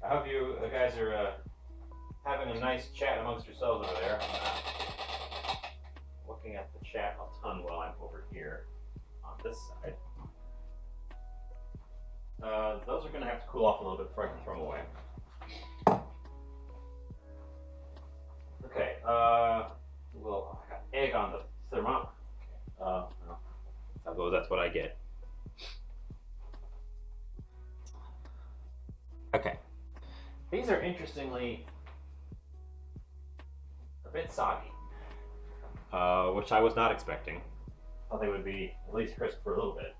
I hope you guys are having a nice chat amongst yourselves over there. I'm not looking at the chat a ton while I'm over here on this side. Those are going to have to cool off a little bit before I can throw them away. Okay, well, I got egg on the thermometer. I'll go, that's what I get. Okay. These are interestingly a bit soggy, which I was not expecting. I thought they would be at least crisp for a little bit.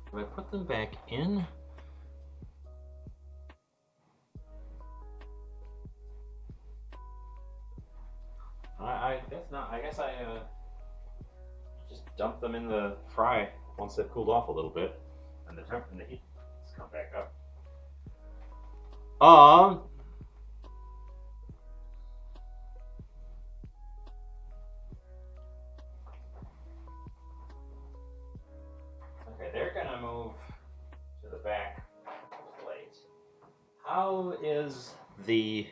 If I put them back in, I guess not. I guess I just dump them in the fry once they've cooled off a little bit, and the temp and the heat has come back up. Okay, they're gonna move to the back plate. How is the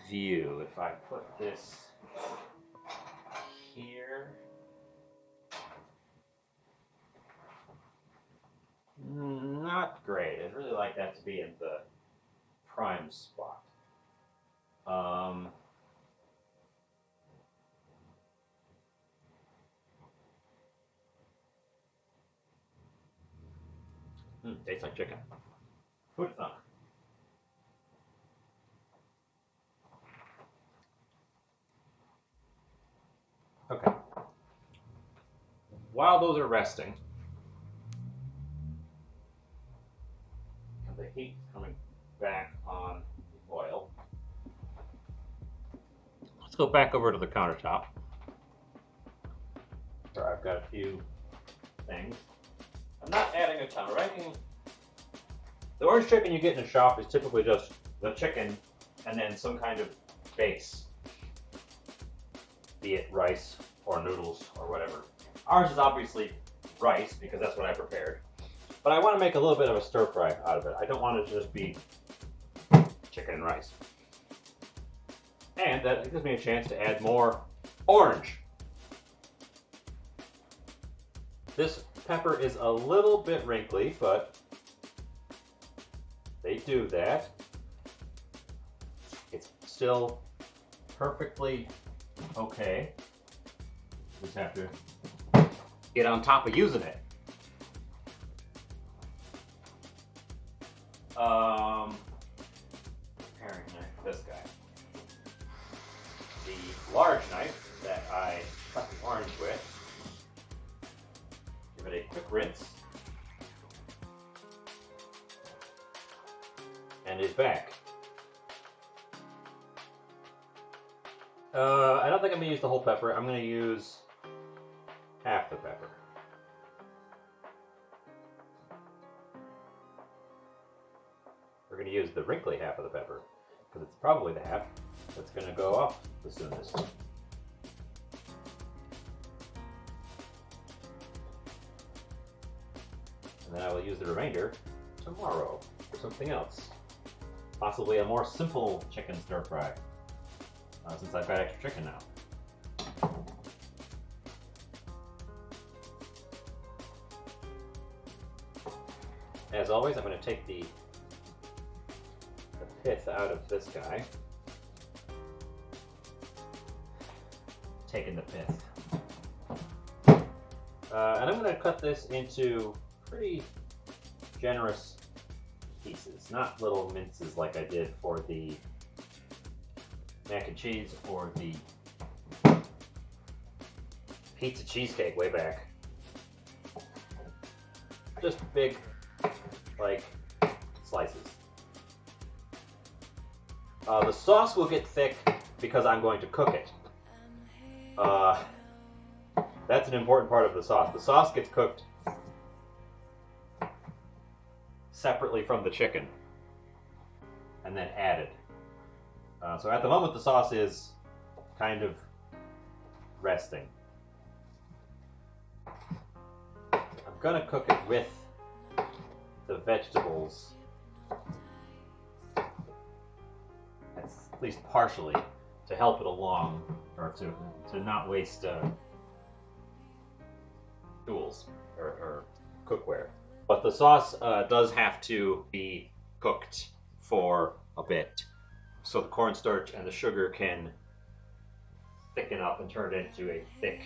view if I put this here? Not great. I'd really like that to be in the prime spot. Tastes like chicken. Who'd have thought? Okay. While those are resting, the heat coming back on the oil. Let's go back over to the countertop, where I've got a few things. I'm not adding a ton, right? The orange chicken you get in a shop is typically just the chicken and then some kind of base, be it rice or noodles or whatever. Ours is obviously rice because that's what I prepared, but I want to make a little bit of a stir fry out of it. I don't want it to just be chicken and rice. And that gives me a chance to add more orange. This pepper is a little bit wrinkly, but they do that. It's still perfectly okay. Just have to get on top of using it. Paring knife, this guy. The large knife that I cut the orange with. Give it a quick rinse. And it's back. I don't think I'm going to use the whole pepper. I'm going to use half the pepper. We're going to use the wrinkly half of the pepper, because it's probably the half that's going to go off the soonest. And then I will use the remainder tomorrow for something else. Possibly a more simple chicken stir fry, since I've got extra chicken now. As always, I'm going to take the pith out of this guy. Taking the pith. And I'm going to cut this into pretty generous pieces, not little minces like I did for the mac and cheese or the pizza cheesecake way back. Just big, like, slices. The sauce will get thick because I'm going to cook it. That's an important part of the sauce. The sauce gets cooked separately from the chicken and then added. So at the moment the sauce is kind of resting. I'm gonna cook it with the vegetables, at least partially, to help it along, or to not waste tools or cookware. But the sauce does have to be cooked for a bit, so the cornstarch and the sugar can thicken up and turn it into a thick,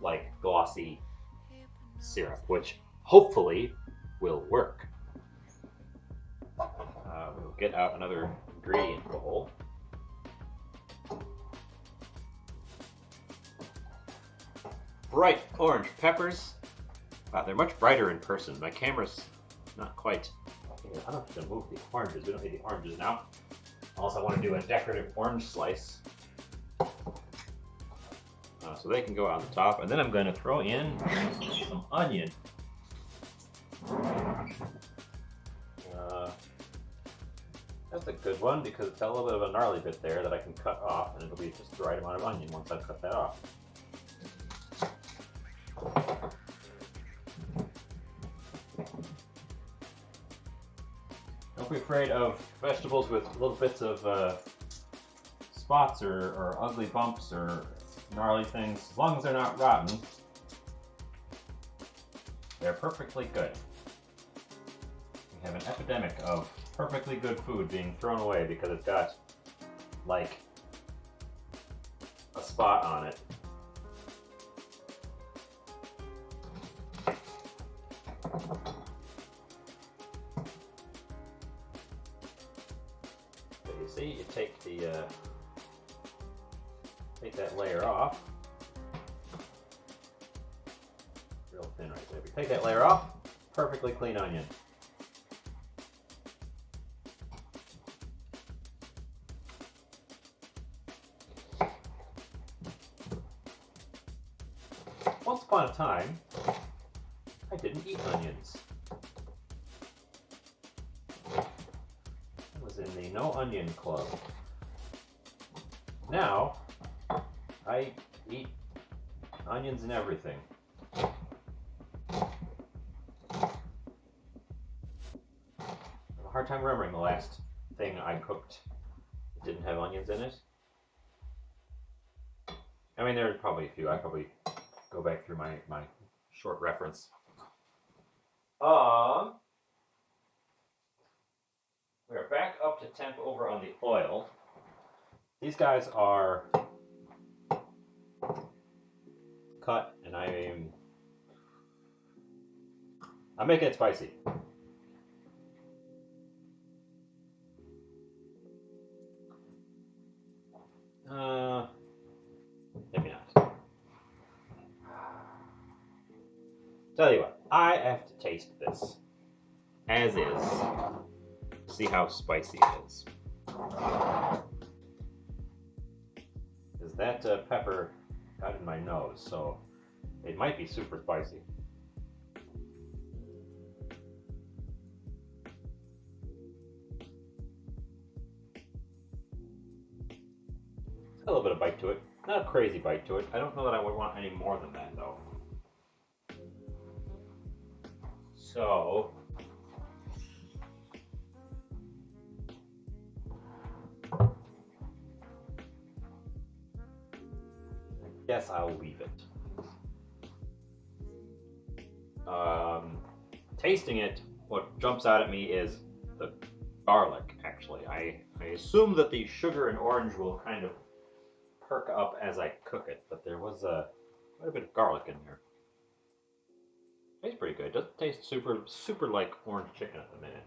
like, glossy syrup, which hopefully will work. We'll get out another ingredient bowl. Bright orange peppers. Wow, they're much brighter in person. My camera's not quite. I don't have to move the oranges. We don't need the oranges now. Unless I want to do a decorative orange slice. So they can go on the top. And then I'm going to throw in some onion. That's a good one because it's got a little bit of a gnarly bit there that I can cut off, and it'll be just the right amount of onion once I've cut that off. Don't be afraid of vegetables with little bits of spots or ugly bumps or gnarly things. As long as they're not rotten, they're perfectly good. We have an epidemic of perfectly good food being thrown away because it's got, like, a spot on it. So you see, you take that layer off. Real thin right there. If you take that layer off, perfectly clean onion. upon a time, I didn't eat onions. I was in the no onion club. Now, I eat onions and everything. I have a hard time remembering the last thing I cooked that didn't have onions in it. I mean, there are probably a few. I probably go back through my short reference. We're back up to temp over on the oil. These guys are cut, and I'm making it spicy. Maybe not. Tell you what, I have to taste this as is. See how spicy it is. Because that pepper got in my nose, so it might be super spicy. A little bit of bite to it. Not a crazy bite to it. I don't know that I would want any more than that, though. So, I guess I'll leave it. Tasting it, what jumps out at me is the garlic, actually. I assume that the sugar and orange will kind of perk up as I cook it, but there was quite a bit of garlic in there. Tastes pretty good. Doesn't taste super like orange chicken at the minute.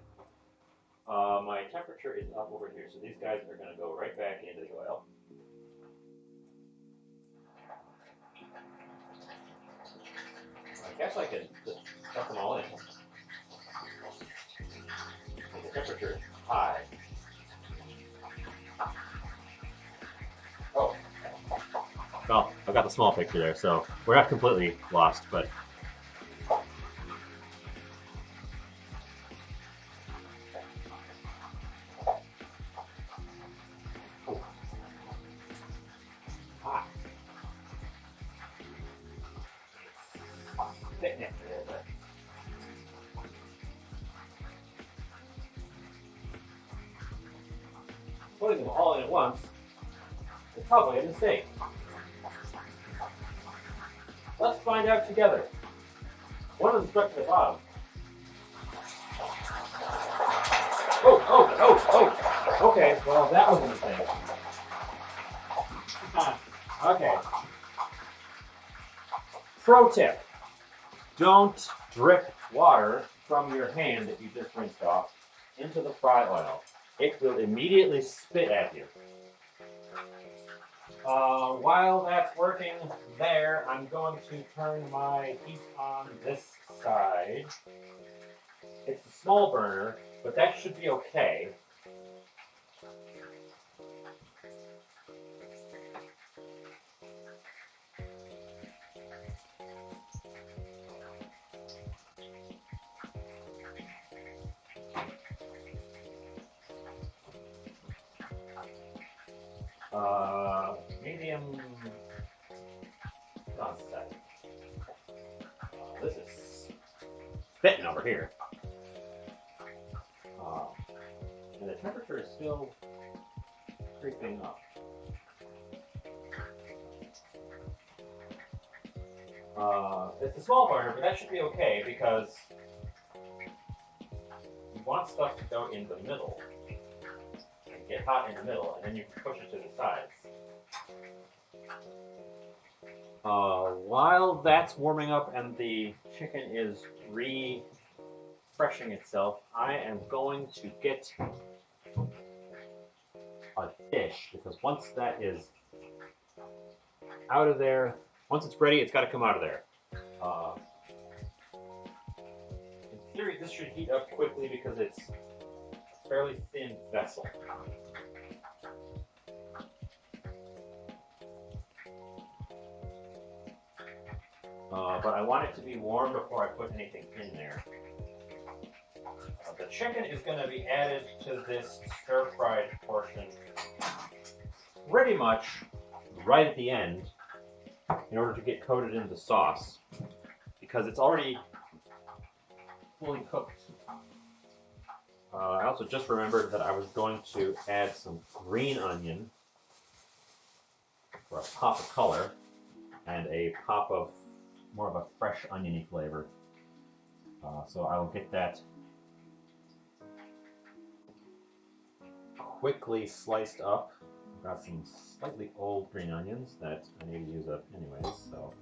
My temperature is up over here, so these guys are going to go right back into the oil. I guess I can just stuff them all in. The temperature is high. Oh. Well, I've got the small picture there, so we're not completely lost, but putting them all in at once is probably a mistake. Let's find out together. One of them stuck to the bottom. Oh! Okay, well that was a mistake. Okay. Pro tip. Don't drip water from your hand that you just rinsed off into the fry oil. It will immediately spit at you. While that's working there, I'm going to turn my heat on this side. It's a small burner, but that should be okay. Medium. This is spitting over here. And the temperature is still creeping up. It's a small burner, but that should be okay because you want stuff to go in the middle and get hot in the middle, and then you can push it to the sides. While that's warming up and the chicken is refreshing itself, I am going to get a dish, because once that is out of there, once it's ready, it's got to come out of there. In theory, this should heat up quickly because it's a fairly thin vessel. but I want it to be warm before I put anything in there. The chicken is going to be added to this stir-fried portion pretty much right at the end in order to get coated in the sauce, because it's already fully cooked. I also just remembered that I was going to add some green onion for a pop of color and a pop of more of a fresh oniony flavor. So I will get that quickly sliced up. I've got some slightly old green onions that I need to use up anyways, so.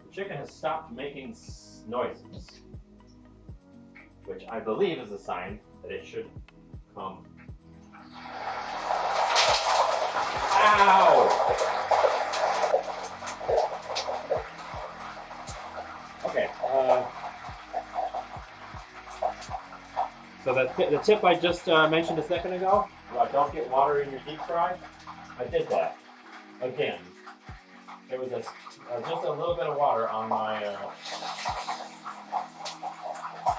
The chicken has stopped making noises, which I believe is a sign that it should come. Ow! Okay, so the tip I just mentioned a second ago, don't get water in your deep fry, I did that. Again, there was just a little bit of water on my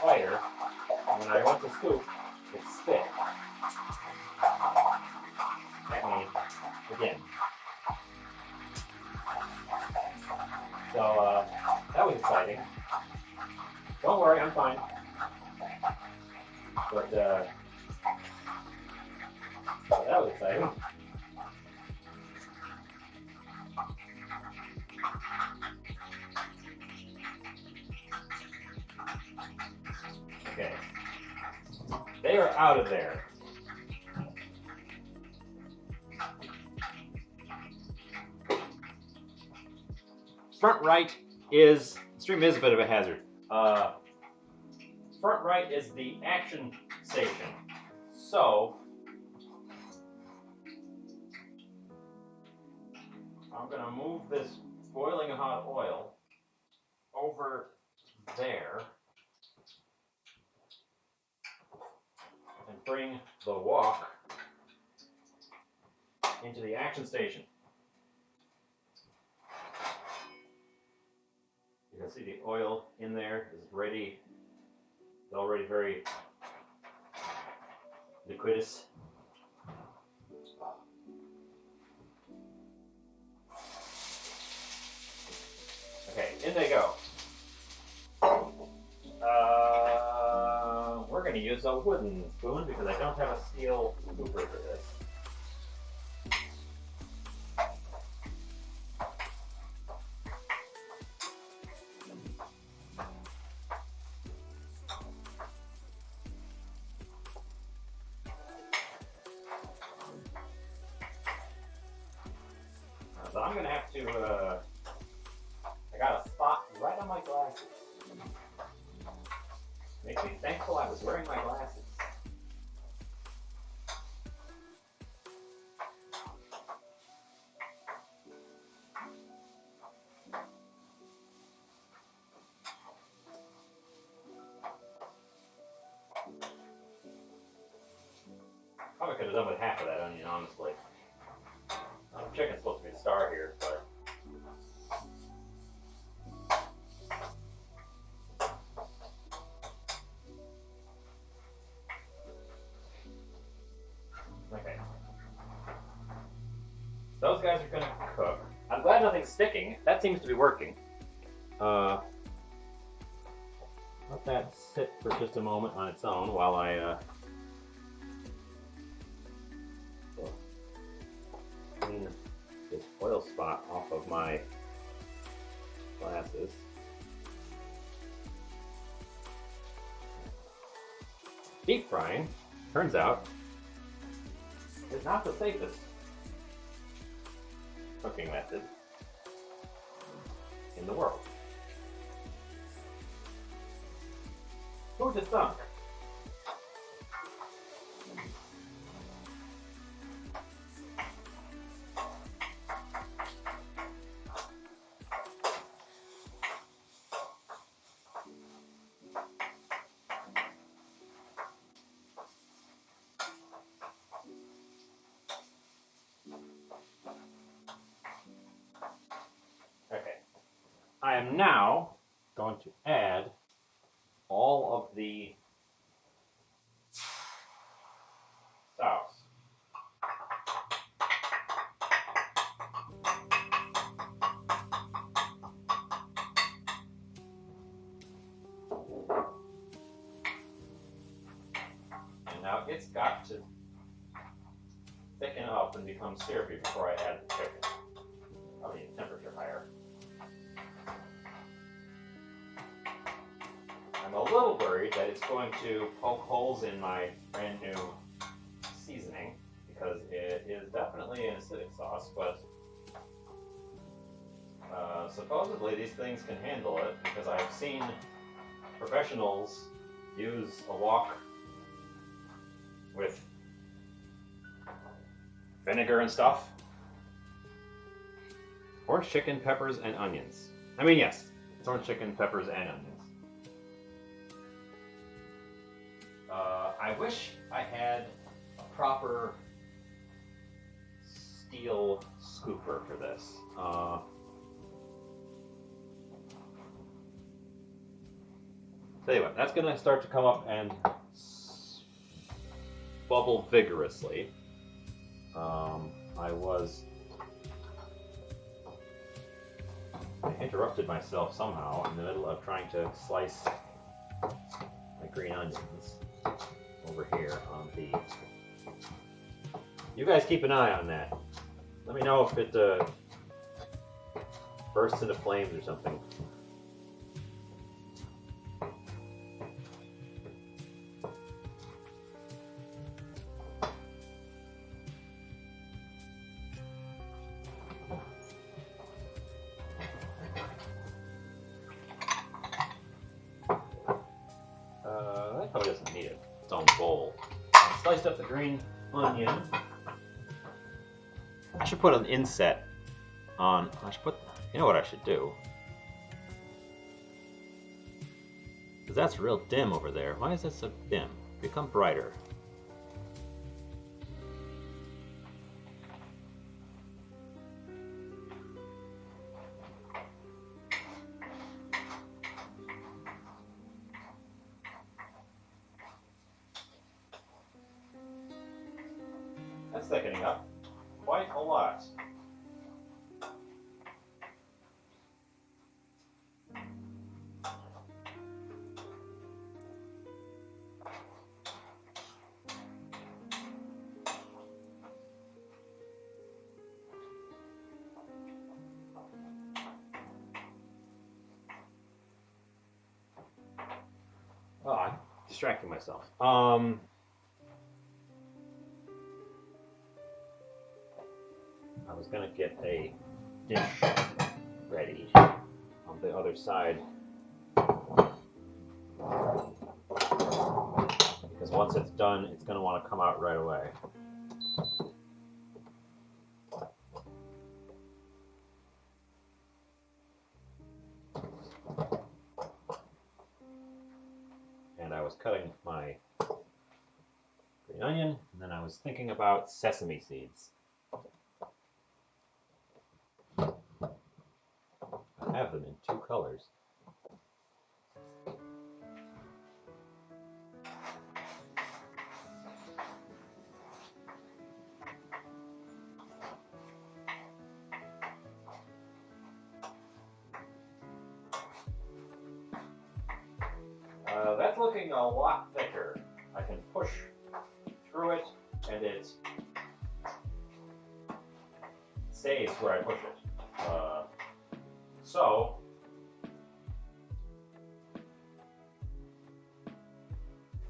fire, and when I went to scoop, it spit at me again. So that was exciting. Don't worry, I'm fine. But that was exciting. Okay. They are out of there. Front right is, stream is a bit of a hazard. Front right is the action station. So, I'm going to move this boiling hot oil over there and bring the wok into the action station. You can see the oil in there is ready. It's already very liquidous. Okay, in they go. We're going to use a wooden spoon because I don't have a steel scooper for this. So I'm going to have to, I got a spot right on my glasses. Makes me thankful I was wearing my glasses. Probably could have done with half of that onion, honestly. Chicken's supposed to be the star here, but okay. Those guys are gonna cook. I'm glad nothing's sticking. That seems to be working. Let that sit for just a moment on its own while I clean this oil spot off of my glasses. Deep frying, turns out, is not the safest cooking method in the world. Who just sunk? I am now going to add all of the sauce. And now it's got to thicken up and become syrupy before I add the chicken. I'll need temperature higher. I'm a little worried that it's going to poke holes in my brand new seasoning because it is definitely an acidic sauce, but supposedly these things can handle it because I've seen professionals use a wok with vinegar and stuff. Orange chicken, peppers, and onions. I mean, yes, it's orange chicken, peppers, and onions. I wish I had a proper steel scooper for this. Tell you what, that's going to start to come up and bubble vigorously. I interrupted myself somehow in the middle of trying to slice my green onions over here on the... You guys keep an eye on that. Let me know if it bursts into flames or something. That probably doesn't need its own bowl. I sliced up the green onion. I should put an inset on. You know what I should do? Because that's real dim over there. Why is that so dim? Become brighter. That's thickening up quite a lot. Oh, I'm distracting myself. I was gonna get a dish ready on the other side because once it's done, it's gonna want to come out right away. And I was cutting my green onion, and then I was thinking about sesame seeds. I have them in 2 colors. That's looking a lot thicker. I can push through it, and it stays where I push it. So,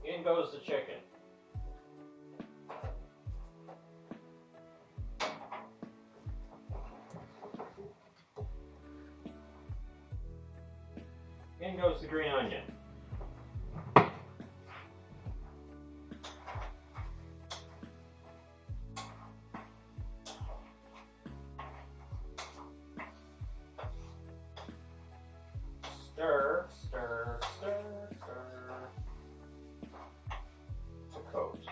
in goes the chicken. In goes the green onion. Stir, stir, stir, stir. To coat.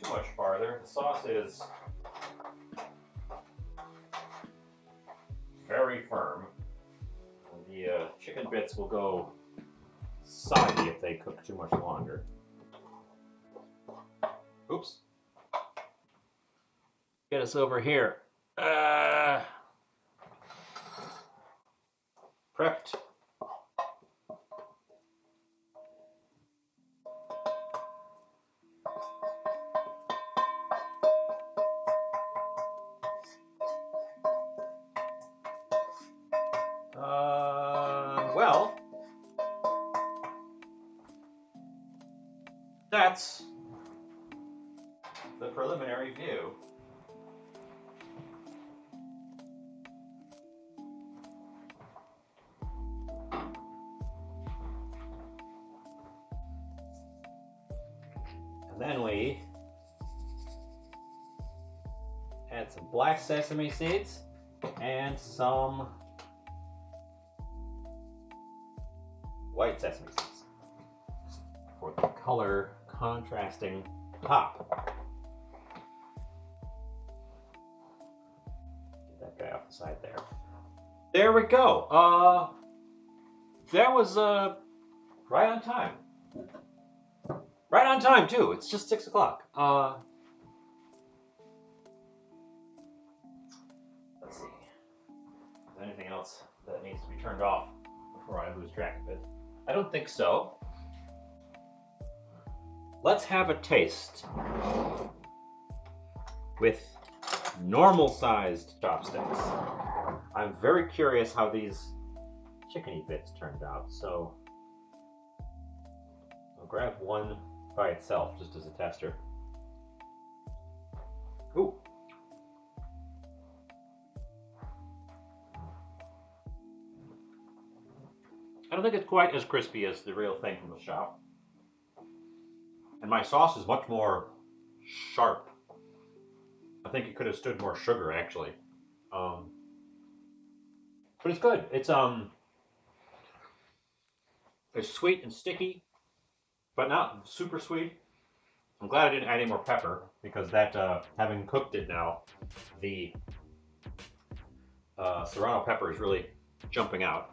too much farther. The sauce is very firm. The chicken bits will go soggy if they cook too much longer. Oops. Get us over here. Prepped. Well, that's the preliminary view. And then we add some black sesame seeds and some white sesame seeds for the color contrasting pop. Get that guy off the side there. There we go. That was right on time. Right on time too. It's just 6 o'clock. Let's see. Is there anything else that needs to be turned off before I lose track of it? I don't think so. Let's have a taste with normal-sized chopsticks. I'm very curious how these chickeny bits turned out, so I'll grab one by itself just as a tester. Ooh. I don't think it's quite as crispy as the real thing from the shop. And my sauce is much more sharp. I think it could have stood more sugar, actually. But it's good. It's sweet and sticky, but not super sweet. I'm glad I didn't add any more pepper, because that, having cooked it now, the serrano pepper is really jumping out.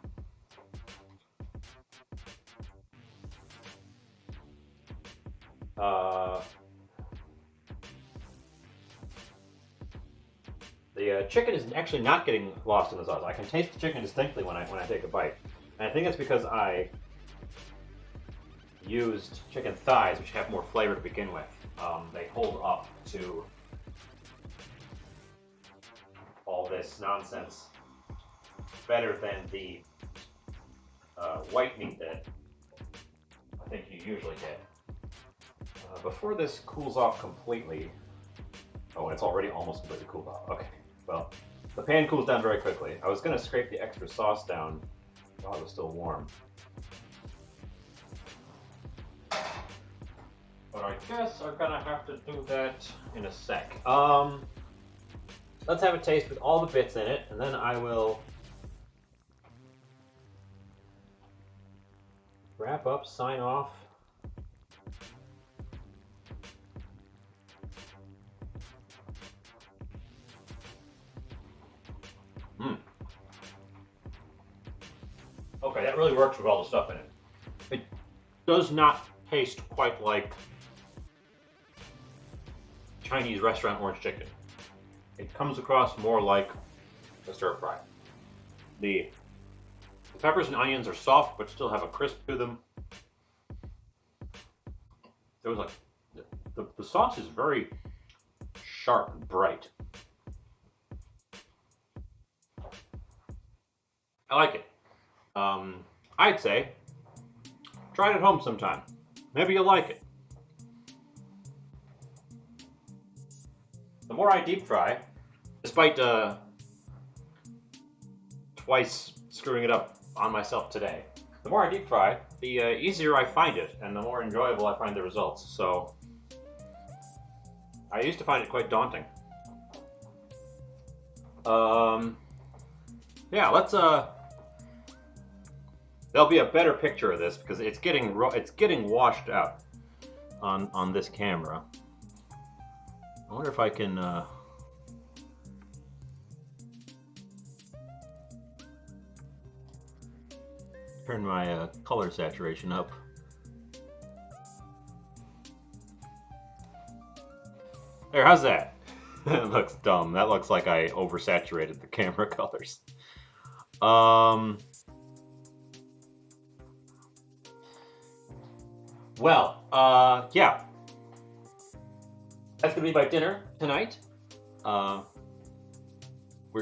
The chicken is actually not getting lost in the sauce. I can taste the chicken distinctly when I take a bite. And I think it's because I used chicken thighs, which have more flavor to begin with. They hold up to all this nonsense better than the white meat that I think you usually get. Before this cools off completely, oh, it's already almost completely cooled off. Okay, well, the pan cools down very quickly. I was going to scrape the extra sauce down while it was still warm, but I guess I'm going to have to do that in a sec. Let's have a taste with all the bits in it, and then I will wrap up, sign off. Okay, that really works with all the stuff in it. It does not taste quite like Chinese restaurant orange chicken. It comes across more like a stir fry. The peppers and onions are soft, but still have a crisp to them. There was the sauce is very sharp and bright. I like it. I'd say try it at home sometime. Maybe you'll like it. The more I deep fry, despite twice screwing it up on myself today, the more I deep fry, the easier I find it, and the more enjoyable I find the results. So I used to find it quite daunting. Yeah, let's there'll be a better picture of this because it's getting washed out on this camera. wonder if I can turn my color saturation up. There, how's that? That looks dumb. That looks like I oversaturated the camera colors. Well, yeah. That's gonna be my dinner tonight. We're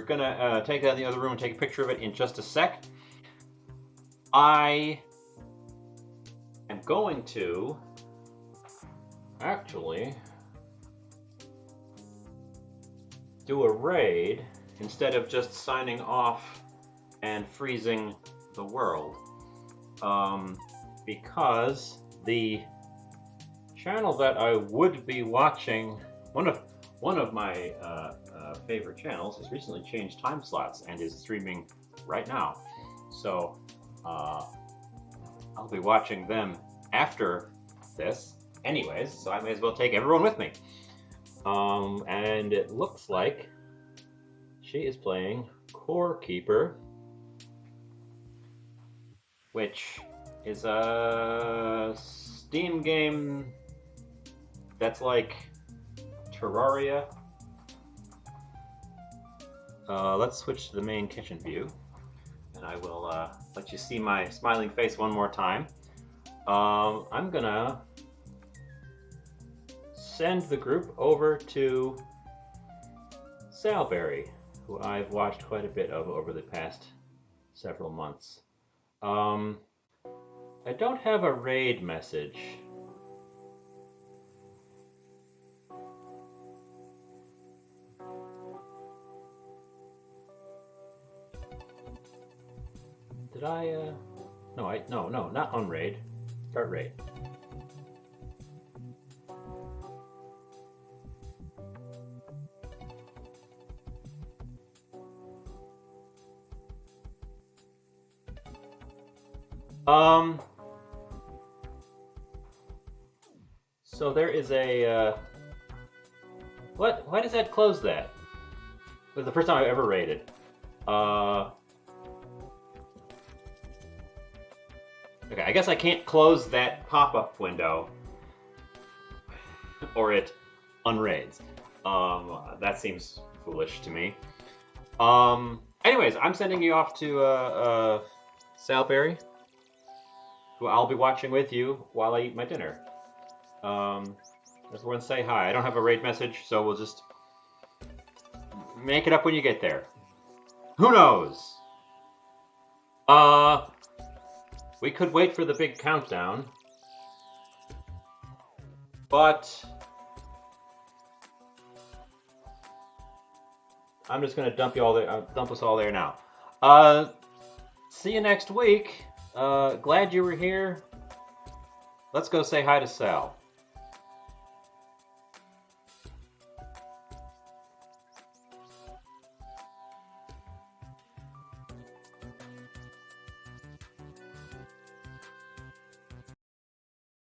gonna take that in the other room and take a picture of it in just a sec. I am going to actually do a raid instead of just signing off and freezing the world, because the channel that I would be watching, one of my favorite channels, has recently changed time slots and is streaming right now. So I'll be watching them after this anyways, so I may as well take everyone with me. And it looks like she is playing Core Keeper, which is a Steam game that's like Terraria. Let's switch to the main kitchen view, and I will let you see my smiling face one more time. I'm gonna send the group over to Salberry, who I've watched quite a bit of over the past several months. I don't have a raid message. Did I, no, not on raid. Start raid. So there is a, what? Why does that close that? It was the first time I've ever raided. Okay, I guess I can't close that pop-up window or it unraids. That seems foolish to me. Anyways, I'm sending you off to Salberry, who I'll be watching with you while I eat my dinner. Everyone say hi. I don't have a raid message, so we'll just make it up when you get there. Who knows? We could wait for the big countdown, but I'm just gonna dump you all there. Dump us all there now. See you next week. Glad you were here. Let's go say hi to Sal.